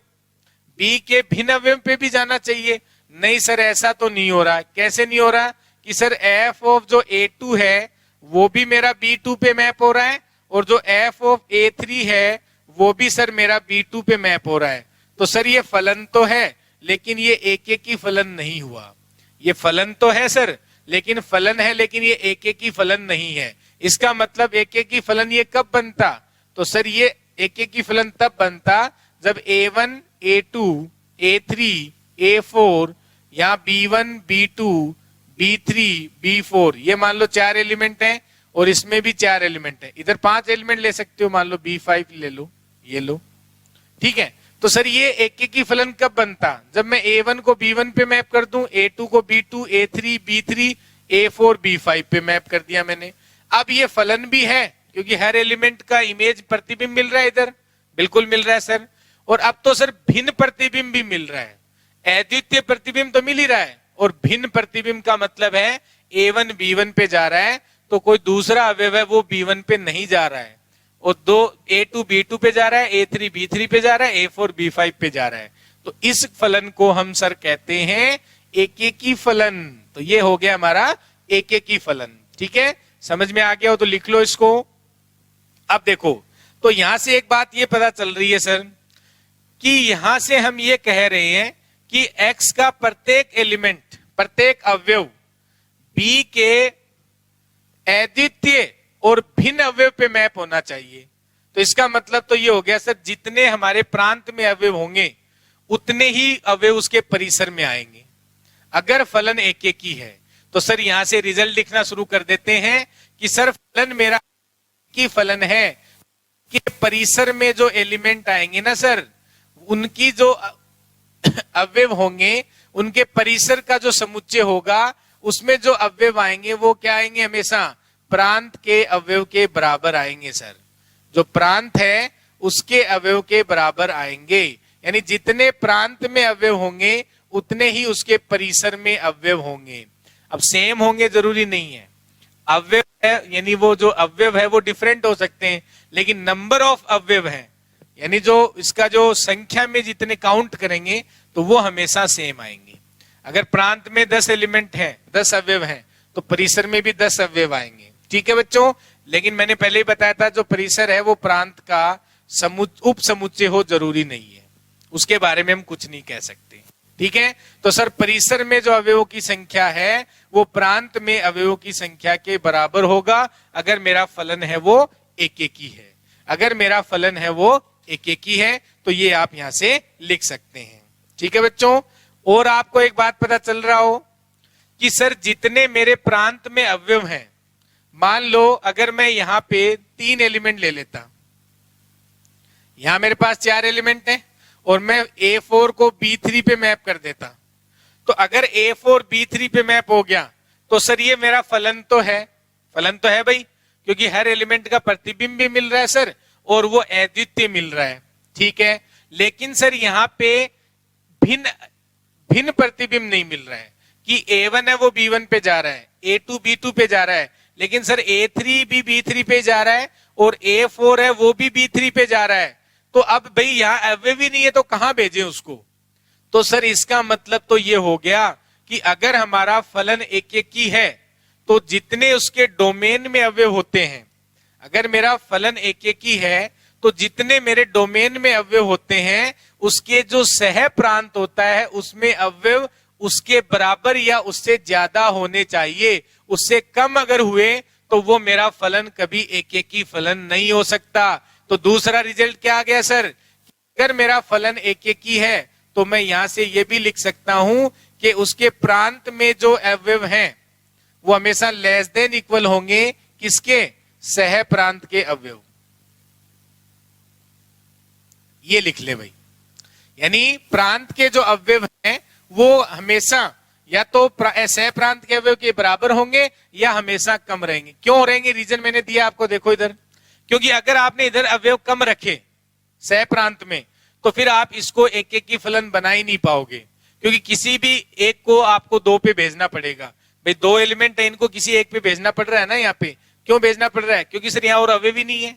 b के भिन्न अवयव पे भी जाना चाहिए। नहीं सर, ऐसा तो नहीं हो रहा। कैसे नहीं हो रहा कि सर f ऑफ जो a2 है वो भी मेरा b2 पे मैप हो रहा है, और जो f ऑफ a3 है वो भी सर मेरा b2 पे मैप हो रहा है। तो सर ये फलन तो है, लेकिन ये एक एक ही फलन नहीं हुआ। ये फलन तो है सर, लेकिन फलन है, लेकिन ये एक एक ही फलन नहीं है। इसका मतलब एक एक ही फलन ये कब बनता? तो सर ये एक एक ही फलन तब बनता जब a1, a2, a3, a4 या b1, b2, b3, b4 ये मान लो 4 एलिमेंट हैं और इसमें भी 4 एलिमेंट है। इधर 5 एलिमेंट ले सकते हो, मान लो b5 ले लो, ये लो, ठीक है। तो सर ये एक एक ही फलन कब बनता? जब मैं a1 को b1 पे मैप कर दूं, a2 को b2, a3 b3, a4 b5 पे मैप कर दिया मैंने। अब ये फलन भी है क्योंकि हर एलिमेंट का इमेज प्रतिबिंब मिल रहा है, इधर बिल्कुल मिल रहा है सर। और अब तो सर भिन्न प्रतिबिंब भी मिल रहा है। अद्वितीय प्रतिबिंब तो मिल ही रहा है और भिन्न प्रतिबिंब का मतलब है a1 b1 पे जा रहा है तो कोई दूसरा अवयव है वो b1 पे नहीं जा रहा है, और a2 b2 पे जा रहा है, a3 b3 पे जा रहा है, a4 b5 पे जा रहा है। तो इस फलन को हम सर कहते हैं एक एक ही फलन। तो ये हो गया हमारा एक एक ही फलन, ठीक है। समझ में आ गया हो तो लिख लो इसको। अब देखो, तो यहां से एक बात ये पता चल रही है सर कि यहां से हम ये कह रहे हैं कि x का प्रत्येक एलिमेंट, प्रत्येक अवयव b के अद्वितीय और भिन्न अवयव पे मैप होना चाहिए। तो इसका मतलब तो ये हो गया सर, जितने हमारे प्रांत में अवयव होंगे उतने ही अवयव उसके परिसर में आएंगे अगर फलन एक एक ही है। तो सर यहां से रिजल्ट लिखना शुरू कर देते हैं कि सर फलन मेरा की फलन है कि परिसर में जो एलिमेंट आएंगे ना सर, उनकी जो अवयव होंगे उनके परिसर का जो समुच्चय होगा उसमें जो अवयव आएंगे वो क्या आएंगे? हमेशा प्रांत के अवयव के बराबर आएंगे सर। जो प्रांत है उसके अवयव के बराबर आएंगे, यानी जितने प्रांत में अवयव होंगे उतने ही उसके परिसर में अवयव होंगे। अब सेम होंगे जरूरी नहीं है, अवयव है यानी वो जो अवयव है वो डिफरेंट हो सकते हैं, लेकिन नंबर ऑफ अवयव है यानी जो इसका जो संख्या में जितने काउंट करेंगे तो वो हमेशा सेम आएंगे। अगर प्रांत में 10 एलिमेंट हैं, 10 अवयव हैं, तो परिसर में भी 10 अवयव आएंगे, ठीक है बच्चों। लेकिन मैंने पहले ही बताया था जो परिसर है वो प्रांत का उप समुच्चय हो जरूरी नहीं है, उसके बारे में हम कुछ नहीं कह सकते, ठीक है। तो सर परिसर में जो अवयवों की संख्या है वो प्रांत में अवयवों की संख्या के बराबर होगा अगर मेरा फलन है वो एक एक ही है। अगर मेरा फलन है वो एक एक ही है तो ये आप यहां से लिख सकते हैं, ठीक है बच्चों। और आपको एक बात पता चल रहा हो कि सर जितने मेरे प्रांत में अवयव हैं, मान लो अगर मैं यहां पे 3 एलिमेंट ले लेता, यहां मेरे पास 4 एलिमेंट हैं और मैं A4 को B3 पे मैप कर देता, तो अगर A4 B3 पे मैप हो गया तो सर ये मेरा फलन तो है, फलन तो है भाई, क्योंकि हर एलिमेंट का प्रतिबिंब भी मिल रहा है सर और वो अद्वितीय मिल रहा है, ठीक है। लेकिन सर यहाँ पे भिन्न प्रतिबिंब नहीं मिल रहा है कि A1 है वो B1 पे जा रहा है, A2 B2 पे जा रहा है, लेकिन सर A3 भी B3 पे जा रहा है और A4 है वो भी B3 पे जा रहा है। तो अब भाई यहाँ अवयव ही नहीं है तो कहां भेजे उसको? तो सर इसका मतलब तो ये हो गया कि अगर हमारा फलन एक एक ही है तो जितने उसके डोमेन में अवयव होते हैं, अगर मेरा फलन एक एक ही है तो जितने मेरे डोमेन में अवयव होते हैं उसके जो सह प्रांत होता है उसमें अवयव उसके बराबर या उससे ज्यादा होने चाहिए। उससे कम अगर हुए तो वो मेरा फलन कभी एक एक ही फलन नहीं हो सकता। तो दूसरा रिजल्ट क्या आ गया सर? अगर मेरा फलन एक एक ही है तो मैं यहां से ये भी लिख सकता हूं कि उसके प्रांत में जो अवयव हैं वो हमेशा लेस देन इक्वल होंगे किसके? सह प्रांत के अवयव। ये लिख ले भाई, यानी प्रांत के जो अवयव हैं वो हमेशा या तो सह प्रांत के अवयव के बराबर होंगे या हमेशा कम रहेंगे। क्यों रहेंगे? रीजन मैंने दिया आपको, देखो इधर, क्योंकि अगर आपने इधर अवयव कम रखे सह प्रांत में तो फिर आप इसको एक एक की फलन बना ही नहीं पाओगे, क्योंकि किसी भी एक को आपको 2 पे भेजना पड़ेगा। भाई 2 एलिमेंट है, इनको किसी एक पे भेजना पड़ रहा है ना। यहाँ पे क्यों भेजना पड़ रहा है? क्योंकि सर यहाँ और अवयव ही नहीं है।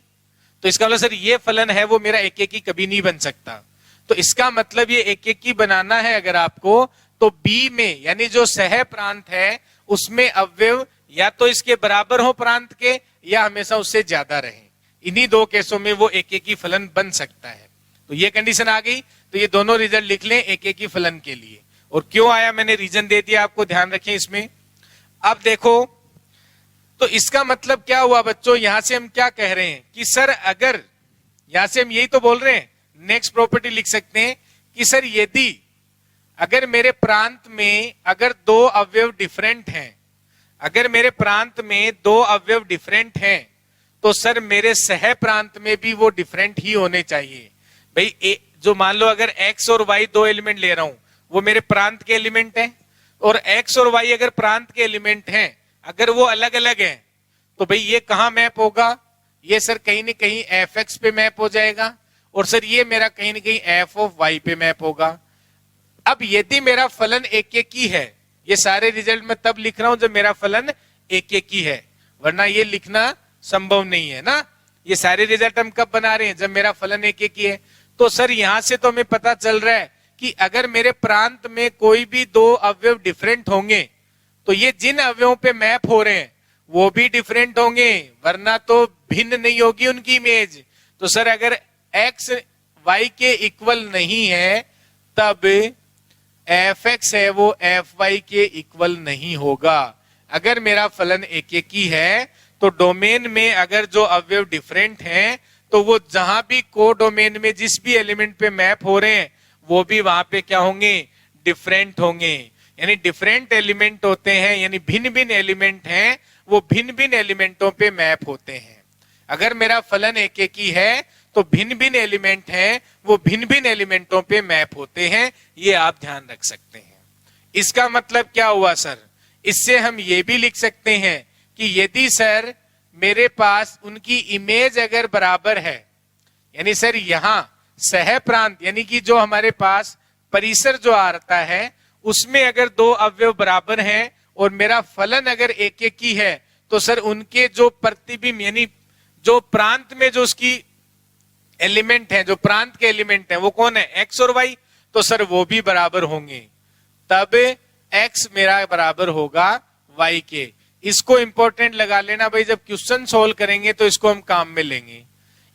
तो इसका मतलब सर ये फलन है वो मेरा एक एक ही कभी नहीं बन सकता। तो इसका मतलब ये एक एक ही बनाना है अगर आपको, तो बी में यानी जो सह प्रांत है उसमें अवयव या तो इसके बराबर हो प्रांत के या हमेशा उससे ज्यादा रहे। इन्हीं 2 केसों में वो एक एक ही फलन बन सकता है। तो ये कंडीशन आ गई, तो ये दोनों रिजल्ट लिख लें एक एक ही फलन के लिए। और क्यों आया मैंने रीजन दे दिया आपको, ध्यान रखें इसमें। अब देखो तो इसका मतलब क्या हुआ बच्चों, यहां से हम क्या कह रहे हैं कि सर अगर, यहां से हम यही तो बोल रहे हैं, नेक्स्ट प्रॉपर्टी लिख सकते हैं कि सर यदि अगर मेरे प्रांत में अगर दो अवयव डिफरेंट हैं, अगर मेरे प्रांत में दो अवयव डिफरेंट हैं, तो सर मेरे सह प्रांत में भी वो डिफरेंट ही होने चाहिए। भाई जो मान लो अगर x और y दो एलिमेंट ले रहा हूं, वो मेरे प्रांत के एलिमेंट हैं, और x और y अगर प्रांत के एलिमेंट हैं, अगर वो अलग अलग हैं, तो भाई ये कहां मैप होगा, ये सर कहीं ना कहीं fx पे मैप हो जाएगा, और सर ये मेरा कहीं ना कहीं f ऑफ y पे मैप होगा। अब यदि मेरा फलन एक एक ही है, ये सारे रिजल्ट मैं तब लिख रहा हूं जब मेरा फलन एक एक ही है, वरना ये लिखना संभव नहीं है ना। ये सारे रिजल्ट हम कब बना रहे हैं, जब मेरा फलन एक एक ही है। तो सर यहां से तो हमें पता चल रहा है कि अगर मेरे प्रांत में कोई भी दो अवयव डिफरेंट होंगे, तो ये जिन अवयवों पे मैप हो रहे हैं वो भी डिफरेंट होंगे, वरना तो भिन्न नहीं होगी उनकी इमेज। तो सर अगर x y के इक्वल नहीं है, तब fx है वो fy के इक्वल नहीं होगा। अगर मेरा फलन एक एक ही है, तो डोमेन में अगर जो अवयव डिफरेंट हैं, तो वो जहां भी को डोमेन में जिस भी एलिमेंट पे मैप हो रहे हैं, वो भी वहां पे क्या होंगे, डिफरेंट होंगे। यानी डिफरेंट एलिमेंट होते हैं, यानी भिन्न भिन्न एलिमेंट हैं, वो भिन्न भिन्न एलिमेंटों पे मैप होते हैं। अगर मेरा फलन एक एक ही है, तो भिन्न भिन्न एलिमेंट हैं, वो भिन्न भिन्न एलिमेंटों पे मैप होते हैं, ये आप ध्यान रख सकते हैं। इसका मतलब क्या हुआ सर, इससे हम ये भी लिख सकते हैं कि यदि सर मेरे पास उनकी इमेज अगर बराबर है, यानी सर यहां सह प्रांत यानी कि जो हमारे पास परिसर जो आता है, उसमें अगर दो अवयव बराबर हैं और मेरा फलन अगर एक एक ही है, तो सर उनके जो प्रतिबिंब यानी जो प्रांत में जो उसकी एलिमेंट है, जो प्रांत के एलिमेंट है, वो कौन है, एक्स और वाई, तो सर वो भी बराबर होंगे। तब एक्स मेरा बराबर होगा वाई के। इसको इंपॉर्टेंट लगा लेना भाई, जब क्वेश्चन सोल्व करेंगे तो इसको हम काम में लेंगे।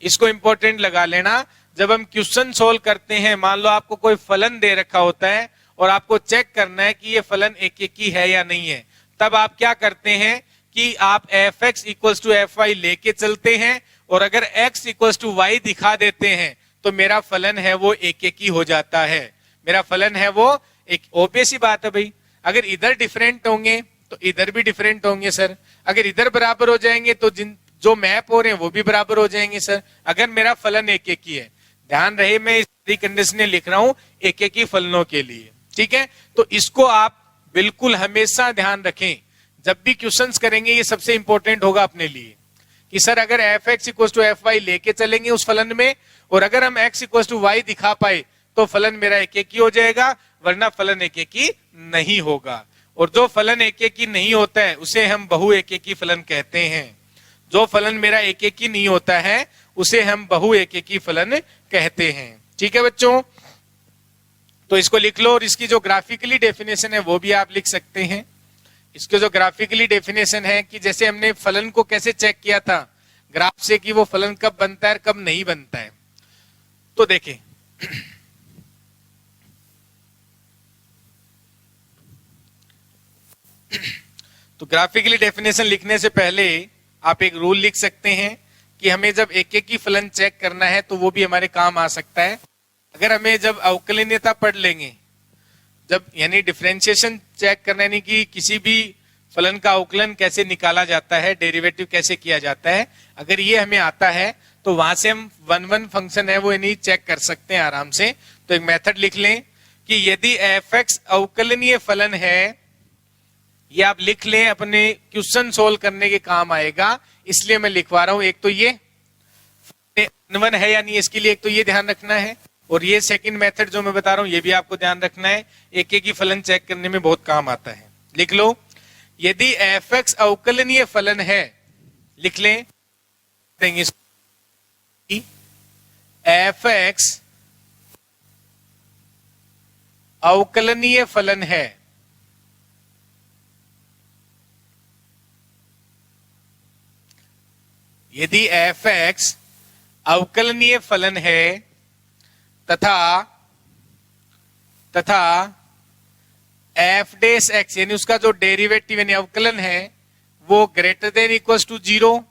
इसको इंपॉर्टेंट लगा लेना, जब हम क्वेश्चन सोल्व करते हैं, मान लो आपको कोई फलन दे रखा होता है और आपको चेक करना है कि ये फलन एक एक ही है या नहीं है, तब आप क्या करते हैं कि आप F X equals to F Y लेके चलते हैं, और अगर x इक्वल्स टू वाई दिखा देते हैं, तो मेरा फलन है वो एक एक ही हो जाता है। मेरा फलन है वो एक, ऑब्वियस ही बात है भाई, अगर इधर डिफरेंट होंगे तो इधर भी डिफरेंट होंगे सर, अगर इधर बराबर हो जाएंगे तो जो मैप हो रहे हैं वो भी बराबर हो जाएंगे सर, अगर मेरा फलन एक एक ही है। ध्यान रहे मैं इस कंडीशन लिख रहा हूं एक एक ही फलनों के लिए, ठीक है। तो इसको आप बिल्कुल हमेशा ध्यान रखें, जब भी क्वेश्चंस करेंगे ये सबसे इंपॉर्टेंट होगा अपने लिए, कि सर अगर F X equal to F Y लेके चलेंगे उस फलन में, और अगर हम एक्स इक्वल टू वाई दिखा पाए, तो फलन मेरा एक एक ही हो जाएगा, वरना फलन एक एक ही नहीं होगा। और जो फलन एक एक ही नहीं होता है उसे हम बहु एक एक ही फलन कहते हैं। जो फलन मेरा एक एक ही नहीं होता है उसे हम बहु एक एक ही फलन कहते हैं, ठीक है बच्चों। तो इसको लिख लो, और इसकी जो ग्राफिकली डेफिनेशन है वो भी आप लिख सकते हैं। इसके जो ग्राफिकली डेफिनेशन है कि जैसे हमने फलन को कैसे चेक किया था ग्राफ से, कि वो फलन कब बनता है कब नहीं बनता है, तो देखें तो ग्राफिकली डेफिनेशन लिखने से पहले आप एक रूल लिख सकते हैं कि हमें जब एक एक ही फलन चेक करना है तो वो भी हमारे काम आ सकता है। अगर हमें जब अवकलनीयता पढ़ लेंगे, जब यानी डिफरेंशिएशन चेक करना, यानी कि किसी भी फलन का अवकलन कैसे निकाला जाता है, डेरिवेटिव कैसे किया जाता है, अगर ये हमें आता है तो वहां से हम वन वन फंक्शन है वो यानी चेक कर सकते हैं आराम से। तो एक मेथड लिख लें कि यदि एफ एक्स अवकलनीय फलन है, ये आप लिख लें, अपने क्वेश्चन सोल्व करने के काम आएगा, इसलिए मैं लिखवा रहा हूं। एक तो ये वन है या नहीं, इसके लिए एक तो ये ध्यान रखना है, और ये सेकंड मेथड जो मैं बता रहा हूं ये भी आपको ध्यान रखना है, एक एक ही फलन चेक करने में बहुत काम आता है। लिख लो, यदि एफ एक्स अवकलनीय फलन है, लिख लें, देंगे एफ एक्स अवकलनीय फलन है, यदि एफ एक्स अवकलनीय फलन है, तथा एफ डेस एक्स यानी उसका जो डेरिवेटिव यानी अवकलन है वो ग्रेटर देन इक्वल टू 0,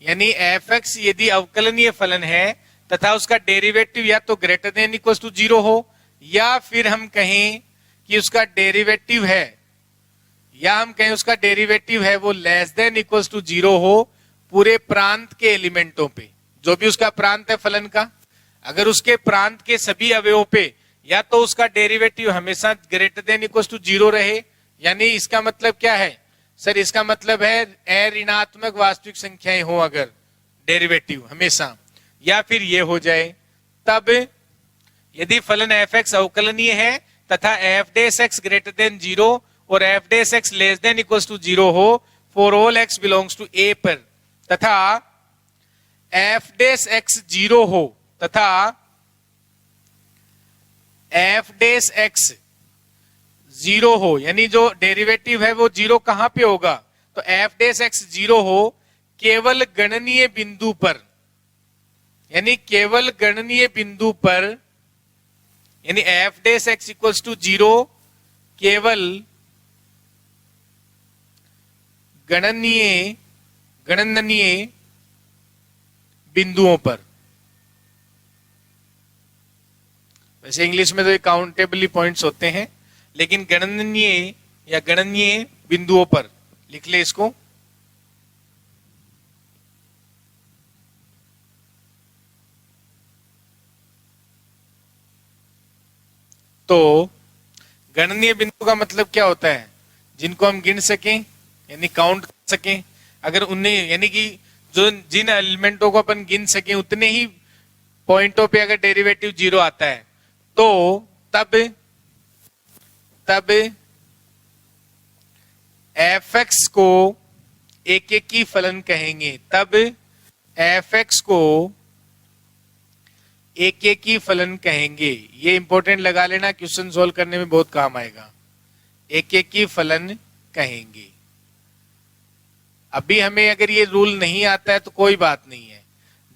यानी एफ एक्स यदि अवकलनीय फलन है तथा उसका डेरिवेटिव या तो ग्रेटर देन इक्वल टू 0 हो, या फिर हम कहें कि उसका डेरिवेटिव है, या हम कहें उसका डेरिवेटिव है वो लेस देन इक्वल टू 0 हो पूरे प्रांत के एलिमेंटों पे, जो भी उसका प्रांत है फलन का, अगर उसके प्रांत के सभी अवयवों पे या तो उसका डेरिवेटिव हमेशा ग्रेटर देन इक्वल टू 0 रहे, यानी इसका मतलब क्या है सर, इसका मतलब है ऋणात्मक वास्तविक संख्याएं हो अगर डेरिवेटिव हमेशा, या फिर ये हो जाए तब यदि फलन एफ एक्स अवकलनीय है तथा f dash x greater than 0 और f dash x less than equal to 0 हो for all x belongs to a पर, तथा एफ डेस एक्स 0 हो तथा एफ डेस एक्स 0 हो, यानी जो डेरिवेटिव है वो 0 कहां पे होगा, तो एफ डेस एक्स 0 हो केवल गणनीय बिंदु पर, यानी केवल गणनीय बिंदु पर, यानी F dash X equals to 0 केवल गणनीय बिंदुओं पर। वैसे इंग्लिश में तो काउंटेबली पॉइंट्स होते हैं, लेकिन गणनीय या गणनीय बिंदुओं पर लिख ले इसको। तो गणनीय बिंदु का मतलब क्या होता है, जिनको हम गिन सकें यानी काउंट कर सकें, अगर उन्हें यानी कि जो जिन एलिमेंटों को अपन गिन सकें उतने ही पॉइंटों पे अगर डेरिवेटिव 0 आता है तो तब एफ एक्स को एक एक की फलन कहेंगे, तब एफ एक्स को एक एक की फलन कहेंगे। ये इंपॉर्टेंट लगा लेना, क्वेश्चन सोल्व करने में बहुत काम आएगा। एक एक की फलन कहेंगे। अभी हमें अगर ये रूल नहीं आता है तो कोई बात नहीं है,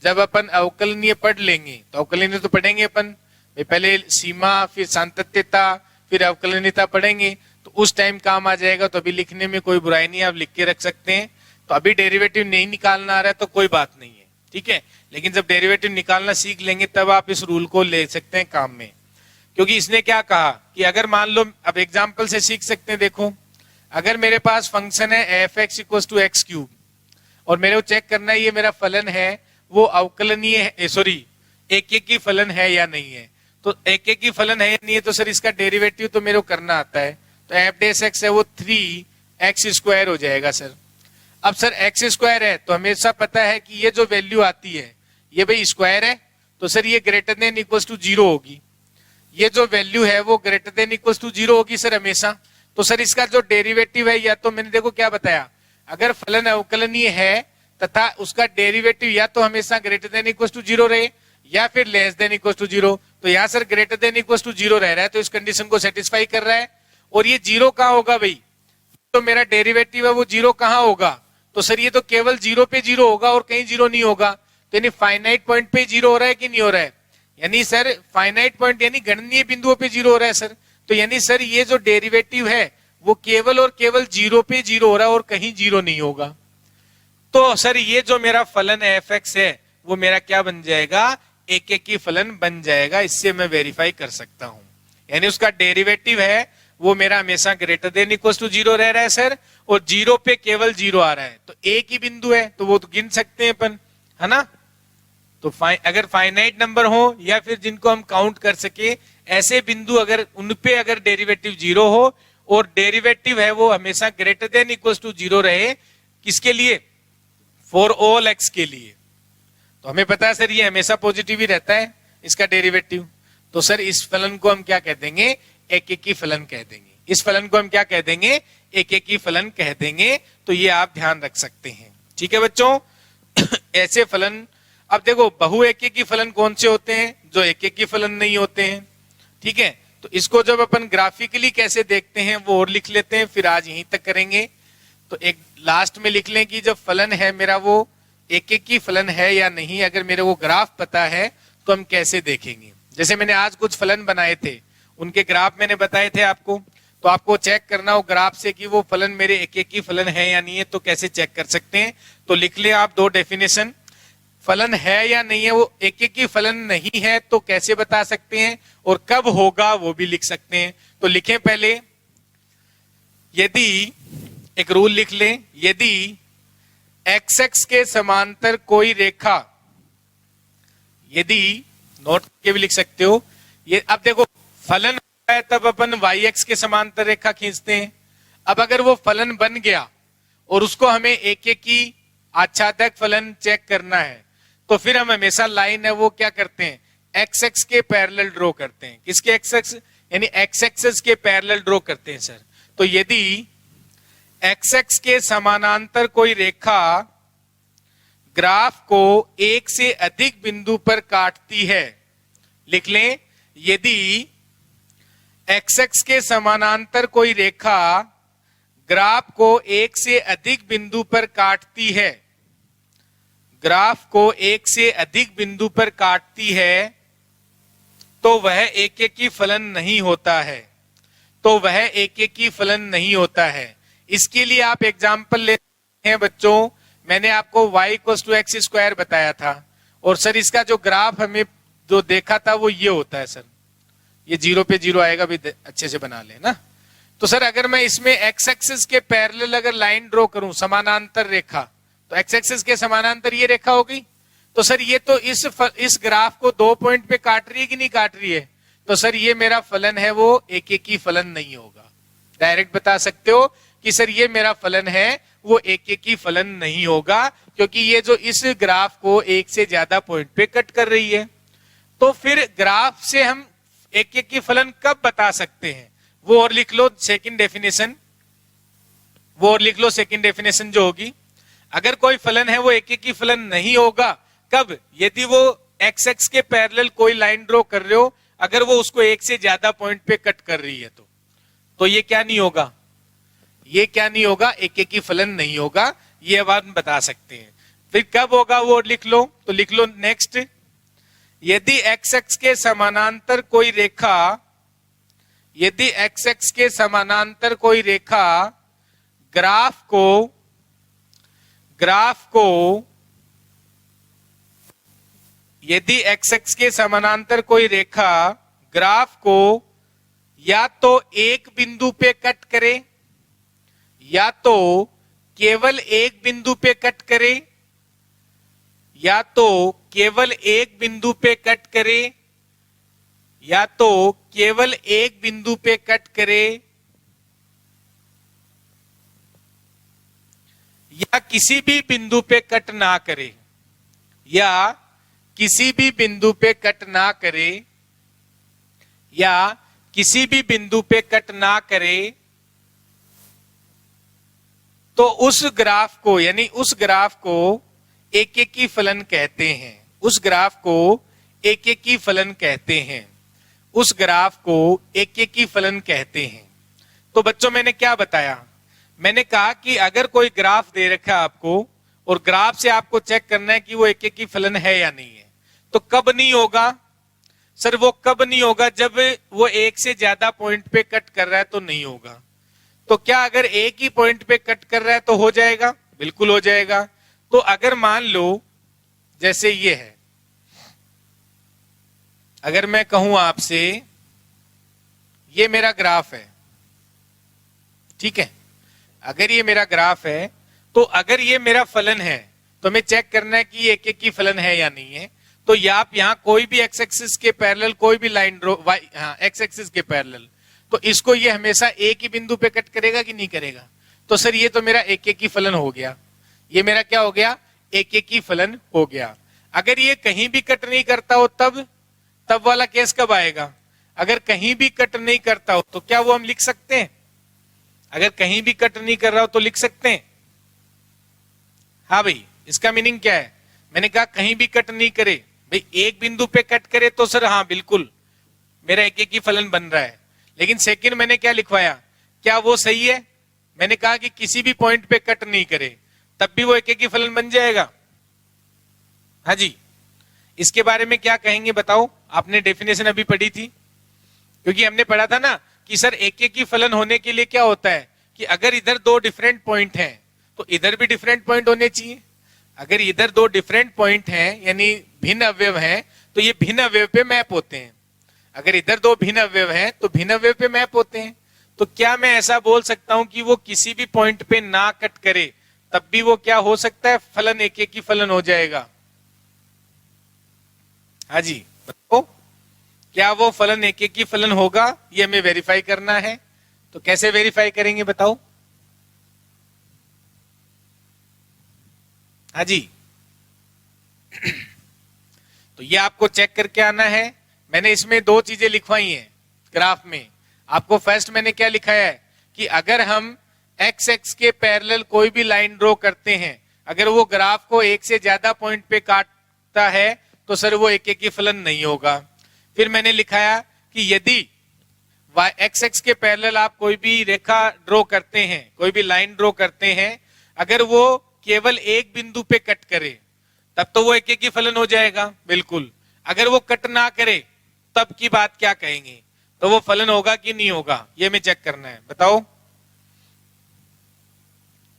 जब अपन अवकलनीय पढ़ लेंगे तो अवकलनीय तो पढ़ेंगे अपन, पहले सीमा फिर सातत्यता फिर अवकलनीयता पढ़ेंगे तो उस टाइम काम आ जाएगा। तो अभी लिखने में कोई बुराई नहीं है, आप लिख के रख सकते हैं। तो अभी डेरिवेटिव नहीं निकालना आ रहा है तो कोई बात नहीं है, ठीक है। लेकिन जब डेरिवेटिव निकालना सीख लेंगे तब आप इस रूल को ले सकते हैं काम में, क्योंकि इसने क्या कहा कि अगर मान लो, अब एग्जाम्पल से सीख सकते हैं। देखो, अगर मेरे पास फंक्शन है F X equal to X cube और मेरे को चेक करना है ये मेरा फलन है वो अवकलनीय है, सॉरी एक एक की फलन है या नहीं है। तो एक एक की फलन है या नहीं है तो सर इसका डेरिवेटिव तो मेरे को करना आता है। तो एफ डेस एक्स है वो 3x स्क्वायर हो जाएगा सर। अब सर एक्स स्क्वायर है तो हमेशा पता है कि ये जो वैल्यू आती है ये भाई स्क्वायर है, तो सर ये ग्रेटर देन इक्वल टू 0 होगी। ये जो वैल्यू है वो ग्रेटर देन इक्वल टू 0 होगी सर हमेशा। तो सर इसका जो डेरिवेटिव है, या तो मैंने देखो क्या बताया, अगर फलन अवकलनीय है तथा उसका डेरिवेटिव या तो हमेशा ग्रेटर देन इक्वल टू 0 रहे या फिर लेस देन इक्वल टू 0। तो यहां sir greater than equal to 0 रह रहा है तो इस कंडीशन को सेटिस्फाई कर रहा है। और ये 0 कहां होगा भाई, तो मेरा डेरिवेटिव है वो 0 कहां होगा, तो सर ये तो केवल 0 पे 0 होगा और कहीं 0 नहीं होगा। तो यानी फाइनाइट पॉइंट पे 0 हो रहा है कि नहीं हो रहा है, यानी सर फाइनाइट पॉइंट यानी गणनीय बिंदुओं पे 0 हो रहा है सर। तो यानी सर ये जो डेरिवेटिव है वो केवल और केवल 0 पे 0 हो रहा है और कहीं 0 नहीं होगा। तो सर ये जो मेरा फलन एफ एक्स है वो मेरा क्या बन जाएगा, एक एक की फलन बन जाएगा। इससे मैं वेरीफाई कर सकता हूं, यानी उसका डेरिवेटिव है वो मेरा हमेशा ग्रेटर देन इक्वल टू 0 रह रहा है सर, और 0 पे केवल 0 आ रहा है। तो एक ही बिंदु है तो वो तो गिन सकते हैं अपन, है ना। तो अगर फाइनाइट नंबर हो या फिर जिनको हम काउंट कर सके, ऐसे बिंदु अगर उनपे अगर डेरिवेटिव 0 हो और डेरिवेटिव है वो हमेशा ग्रेटर देन इक्वल टू 0 रहे, किसके लिए, फॉर ऑल एक्स के लिए। तो हमें पता है सर ये हमेशा पॉजिटिव ही रहता है इसका डेरिवेटिव। तो सर इस फलन को हम क्या कह देंगे, एक एक की फलन कह देंगे। इस फलन को हम क्या कह देंगे, एक एक की फलन कह देंगे। तो ये आप ध्यान रख सकते हैं, ठीक है बच्चों। ऐसे फलन, अब देखो बहु एक एक की फलन कौन से होते हैं, जो एक एक की फलन नहीं होते हैं, ठीक है। तो इसको जब अपन ग्राफिकली कैसे देखते हैं वो और लिख लेते हैं, फिर आज यहीं तक करेंगे। तो एक लास्ट में लिख लें कि जब फलन है मेरा वो एक एक की फलन है या नहीं, अगर मेरे को ग्राफ पता है तो हम कैसे देखेंगे। जैसे मैंने आज कुछ फलन बनाए थे, उनके ग्राफ मैंने बताए थे आपको, तो आपको चेक करना हो ग्राफ से कि वो फलन मेरे एक एक ही फलन है या नहीं है, तो कैसे चेक कर सकते हैं? तो लिख ले आप दो डेफिनेशन। फलन है या नहीं है, वो एक एक ही फलन नहीं है तो कैसे बता सकते हैं, और कब होगा वो भी लिख सकते हैं। तो लिखें पहले, यदि एक रूल लिख लें, यदि एक्स एक्स के समांतर कोई रेखा, यदि नोट के भी लिख सकते हो, ये अब देखो फलन है तब अपन वाई एक्स के समांतर रेखा खींचते हैं। अब अगर वो फलन बन गया और उसको हमें एक एक की आच्छादक फलन चेक करना है, तो फिर हम हमेशा लाइन है वो क्या करते हैं, एक्स एक्स के पैरेलल ड्रॉ करते हैं। किसके एक्स एक्स, यानी एक्स एक्सेस के पैरेलल ड्रॉ करते हैं सर। तो यदि एक्स एक्स के समानांतर कोई रेखा ग्राफ को एक से अधिक बिंदु पर काटती है, लिख लें, यदि एक्स एक्स के समानांतर कोई रेखा ग्राफ को एक से अधिक बिंदु पर काटती है, ग्राफ को एक से अधिक बिंदु पर काटती है, तो वह एक एक की फलन नहीं होता है, तो वह एक एक की फलन नहीं होता है। इसके लिए आप एग्जाम्पल लेते हैं बच्चों, मैंने आपको y = x² बताया था, और सर इसका जो ग्राफ हमें जो देखा था वो ये होता है सर, ये 0 पे 0 आएगा, भी अच्छे से बना ले ना। तो सर अगर मैं इसमें x एक्सिस के पैरेलल अगर लाइन ड्रॉ करूं, समानांतर रेखा, तो x एक्सिस के समानांतर ये रेखा हो गई, तो सर ये तो इस ग्राफ को 2 पॉइंट पे काट रही है कि नहीं काट रही है, तो सर ये मेरा फलन है वो एक एक ही फलन नहीं होगा। डायरेक्ट बता सकते हो कि सर ये मेरा फलन है वो एक एक ही फलन नहीं होगा, क्योंकि ये जो इस ग्राफ को एक से ज्यादा पॉइंट पे कट कर रही है। तो फिर ग्राफ से हम एक एक की फलन कब बता सकते हैं, वो और लिख लो सेकंड डेफिनेशन, वो और लिख लो सेकंड डेफिनेशन जो होगी, अगर कोई फलन है वो एक एक ही फलन नहीं होगा, कब, यदि वो एक्स एक्स के पैरेलल कोई लाइन ड्रॉ कर रहे हो, अगर वो उसको एक से ज्यादा पॉइंट पे कट कर रही है, तो ये क्या नहीं होगा, ये क्या नहीं होगा, एक एक ही फलन नहीं होगा। ये अब आप बता सकते हैं। फिर कब होगा वो लिख लो, तो लिख लो नेक्स्ट, यदि एक्स एक्स के समानांतर कोई रेखा, यदि एक्स एक्स के समानांतर कोई रेखा ग्राफ को यदि एक्स एक्स के समानांतर कोई रेखा ग्राफ को या तो एक बिंदु पे कट करे, या तो केवल एक बिंदु पे कट करे, या तो केवल एक बिंदु पे कट करे, या तो केवल एक बिंदु पे कट करे, या किसी भी बिंदु पे कट ना करे, या किसी भी बिंदु पे कट ना करे, या किसी भी बिंदु पे कट ना करे, तो उस ग्राफ को, यानी उस ग्राफ को एक एक की फलन कहते हैं, उस ग्राफ को एक एक की फलन कहते हैं, उस ग्राफ को एक एक की फलन कहते हैं। तो बच्चों मैंने क्या बताया, मैंने कहा कि अगर कोई ग्राफ दे रखा है आपको और ग्राफ से आपको चेक करना है कि वो एक एक की फलन है या नहीं है, तो कब नहीं होगा सर, वो कब नहीं होगा, जब वो एक से ज्यादा पॉइंट पे कट कर रहा है तो नहीं होगा। तो क्या अगर एक ही पॉइंट पे कट कर रहा है तो हो जाएगा, बिल्कुल हो जाएगा। तो अगर मान लो जैसे ये है, अगर मैं कहूं आपसे ये मेरा ग्राफ है, ठीक है, अगर ये मेरा ग्राफ है, तो अगर ये मेरा फलन है तो हमें चेक करना है कि एक एक की फलन है या नहीं है। तो या आप यहां कोई भी एक्स एक्सिस के पैरेलल कोई भी लाइन ड्रॉ, एक्स एक्सिस के पैरेलल, तो इसको ये हमेशा एक ही बिंदु पे कट करेगा कि नहीं करेगा, तो सर ये तो मेरा एक एक की फलन हो गया, ये मेरा क्या हो गया, एक एक की फलन हो गया। अगर ये कहीं भी कट नहीं करता हो तब वाला केस कब आएगा, अगर कहीं भी कट नहीं करता हो तो क्या वो हम लिख सकते हैं, अगर कहीं भी कट नहीं कर रहा हो तो लिख सकते हैं। हाँ भाई, इसका मीनिंग क्या है, मैंने कहा कहीं भी कट नहीं करे, भाई एक बिंदु पे कट करे तो सर हाँ बिल्कुल मेरा एक एक ही फलन बन रहा है। लेकिन सेकंड मैंने क्या लिखवाया, क्या वो सही है, मैंने कहा कि किसी भी पॉइंट पे कट नहीं करे तब भी वो एक एक ही फलन बन जाएगा। हाँ जी, इसके बारे में क्या कहेंगे बताओ? आपने डेफिनेशन अभी पढ़ी थी, क्योंकि हमने पढ़ा था ना कि सर एक एक की फलन होने के लिए क्या होता है कि अगर इधर दो डिफरेंट पॉइंट हैं तो इधर भी डिफरेंट पॉइंट होने चाहिए। अगर इधर दो डिफरेंट पॉइंट हैं यानी भिन्न अवयव हैं तो ये भिन्न अवयव पे मैप होते हैं। अगर इधर दो भिन्न अवयव हैं तो भिन्न अवयव पे मैप होते हैं। तो क्या मैं ऐसा बोल सकता हूं कि वो किसी भी पॉइंट पे ना कट करे तब भी वो क्या हो सकता है? फलन एक एक की फलन हो जाएगा। हाँ जी बताओ, क्या वो फलन एक एक की फलन होगा? ये हमें वेरीफाई करना है। तो कैसे वेरीफाई करेंगे बताओ? हाँ जी तो ये आपको चेक करके आना है। मैंने इसमें दो चीजें लिखवाई हैं ग्राफ में। आपको फर्स्ट मैंने क्या लिखा है कि अगर हम एक्स एक्स के पैरेलल कोई भी लाइन ड्रॉ करते हैं, अगर वो ग्राफ को एक से ज्यादा पॉइंट पे काटता है तो सर वो एक एक की फलन नहीं होगा। फिर मैंने लिखाया कि यदि एक्स एक्स के पैरेलल आप कोई भी रेखा ड्रॉ करते हैं, कोई भी लाइन ड्रॉ करते हैं, अगर वो केवल एक बिंदु पे कट करे तब तो वो एक एक की फलन हो जाएगा बिल्कुल। अगर वो कट ना करे तब की बात क्या कहेंगे? तो वो फलन होगा कि नहीं होगा, ये हमें चेक करना है। बताओ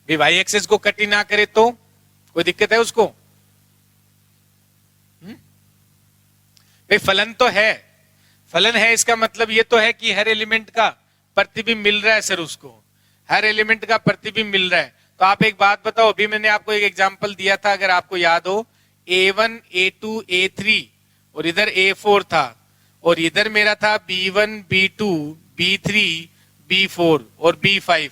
भी वाई एक्सिस को कट ही ना करे तो कोई दिक्कत है उसको? भाई फलन तो है, फलन है इसका मतलब ये तो है कि हर एलिमेंट का प्रतिबिंब मिल रहा है सर, उसको हर एलिमेंट का प्रतिबिंब मिल रहा है। तो आप एक बात बताओ, अभी मैंने आपको एक एग्जांपल दिया था अगर आपको याद हो, A1 A2 A3 और इधर A4 था और इधर मेरा था B1 B2 B3 B4 और B5।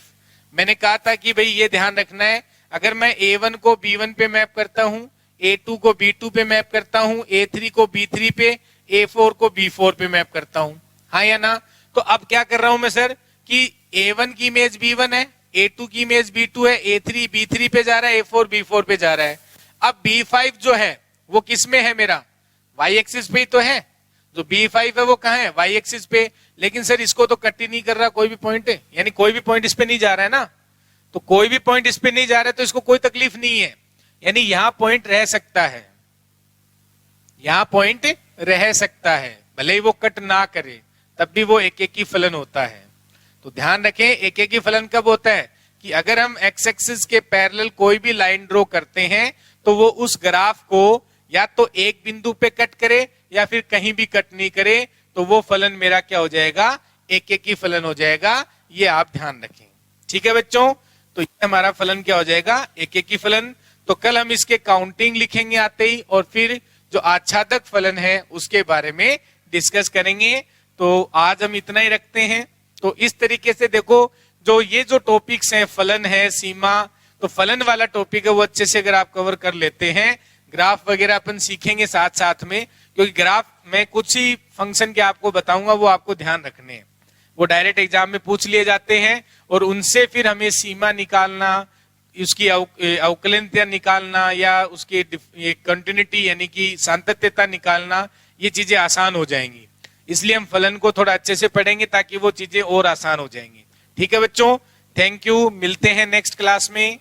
मैंने कहा था कि भाई ये ध्यान रखना है, अगर मैं A1 को B1 पे मैप करता हूं, A2 को B2 पे मैप करता हूं, A3 को B3 पे, A4 को B4 पे मैप करता हूं, हाँ या ना? तो अब क्या कर रहा हूं मैं सर कि A1 की इमेज B1 है, A2 की इमेज B2 है, A3 B3 पे जा रहा है, A4 B4 पे जा रहा है। अब B5 जो है वो किस में है? मेरा Y एक्सिस पे ही तो है। जो B5 है वो कहाँ है? Y एक्सिस पे। लेकिन सर इसको तो कट ही नहीं कर रहा कोई भी पॉइंट है, यानी कोई भी पॉइंट इस पे नहीं जा रहा है ना। तो कोई भी पॉइंट इस पे नहीं जा रहा है तो इसको कोई तकलीफ नहीं है, यानी यहां पॉइंट रह सकता है, यहां पॉइंट रह सकता है, भले ही वो कट ना करे तब भी वो एक एक की फलन होता है। तो ध्यान रखें एक एक की फलन कब होता है कि अगर हम एक्स एक्सिस के पैरेलल कोई भी लाइन ड्रॉ करते हैं तो वो उस ग्राफ को या तो एक बिंदु पे कट करे या फिर कहीं भी कट नहीं करे, तो वो फलन मेरा क्या हो जाएगा? एक एक की फलन हो जाएगा। ये आप ध्यान रखें, ठीक है बच्चों? तो ये हमारा फलन क्या हो जाएगा? एक एक की फलन। तो कल हम इसके काउंटिंग लिखेंगे आते ही, और फिर जो आच्छादक फलन है उसके बारे में डिस्कस करेंगे। तो आज हम इतना ही रखते हैं। तो इस तरीके से देखो, जो ये जो टॉपिक्स हैं, फलन है, सीमा, तो फलन वाला टॉपिक है वो अच्छे से अगर आप कवर कर लेते हैं, ग्राफ वगैरह अपन सीखेंगे साथ साथ में, क्योंकि ग्राफ में कुछ ही फंक्शन के आपको बताऊंगा वो आपको ध्यान रखने हैं, वो डायरेक्ट एग्जाम में पूछ लिए जाते हैं और उनसे फिर हमें सीमा निकालना, उसकी अवकलनीयता निकालना या उसकी कंटिन्यूटी यानी कि सातत्यता निकालना, ये चीजें आसान हो जाएंगी। इसलिए हम फलन को थोड़ा अच्छे से पढ़ेंगे ताकि वो चीजें और आसान हो जाएंगी। ठीक है बच्चों, थैंक यू, मिलते हैं नेक्स्ट क्लास में।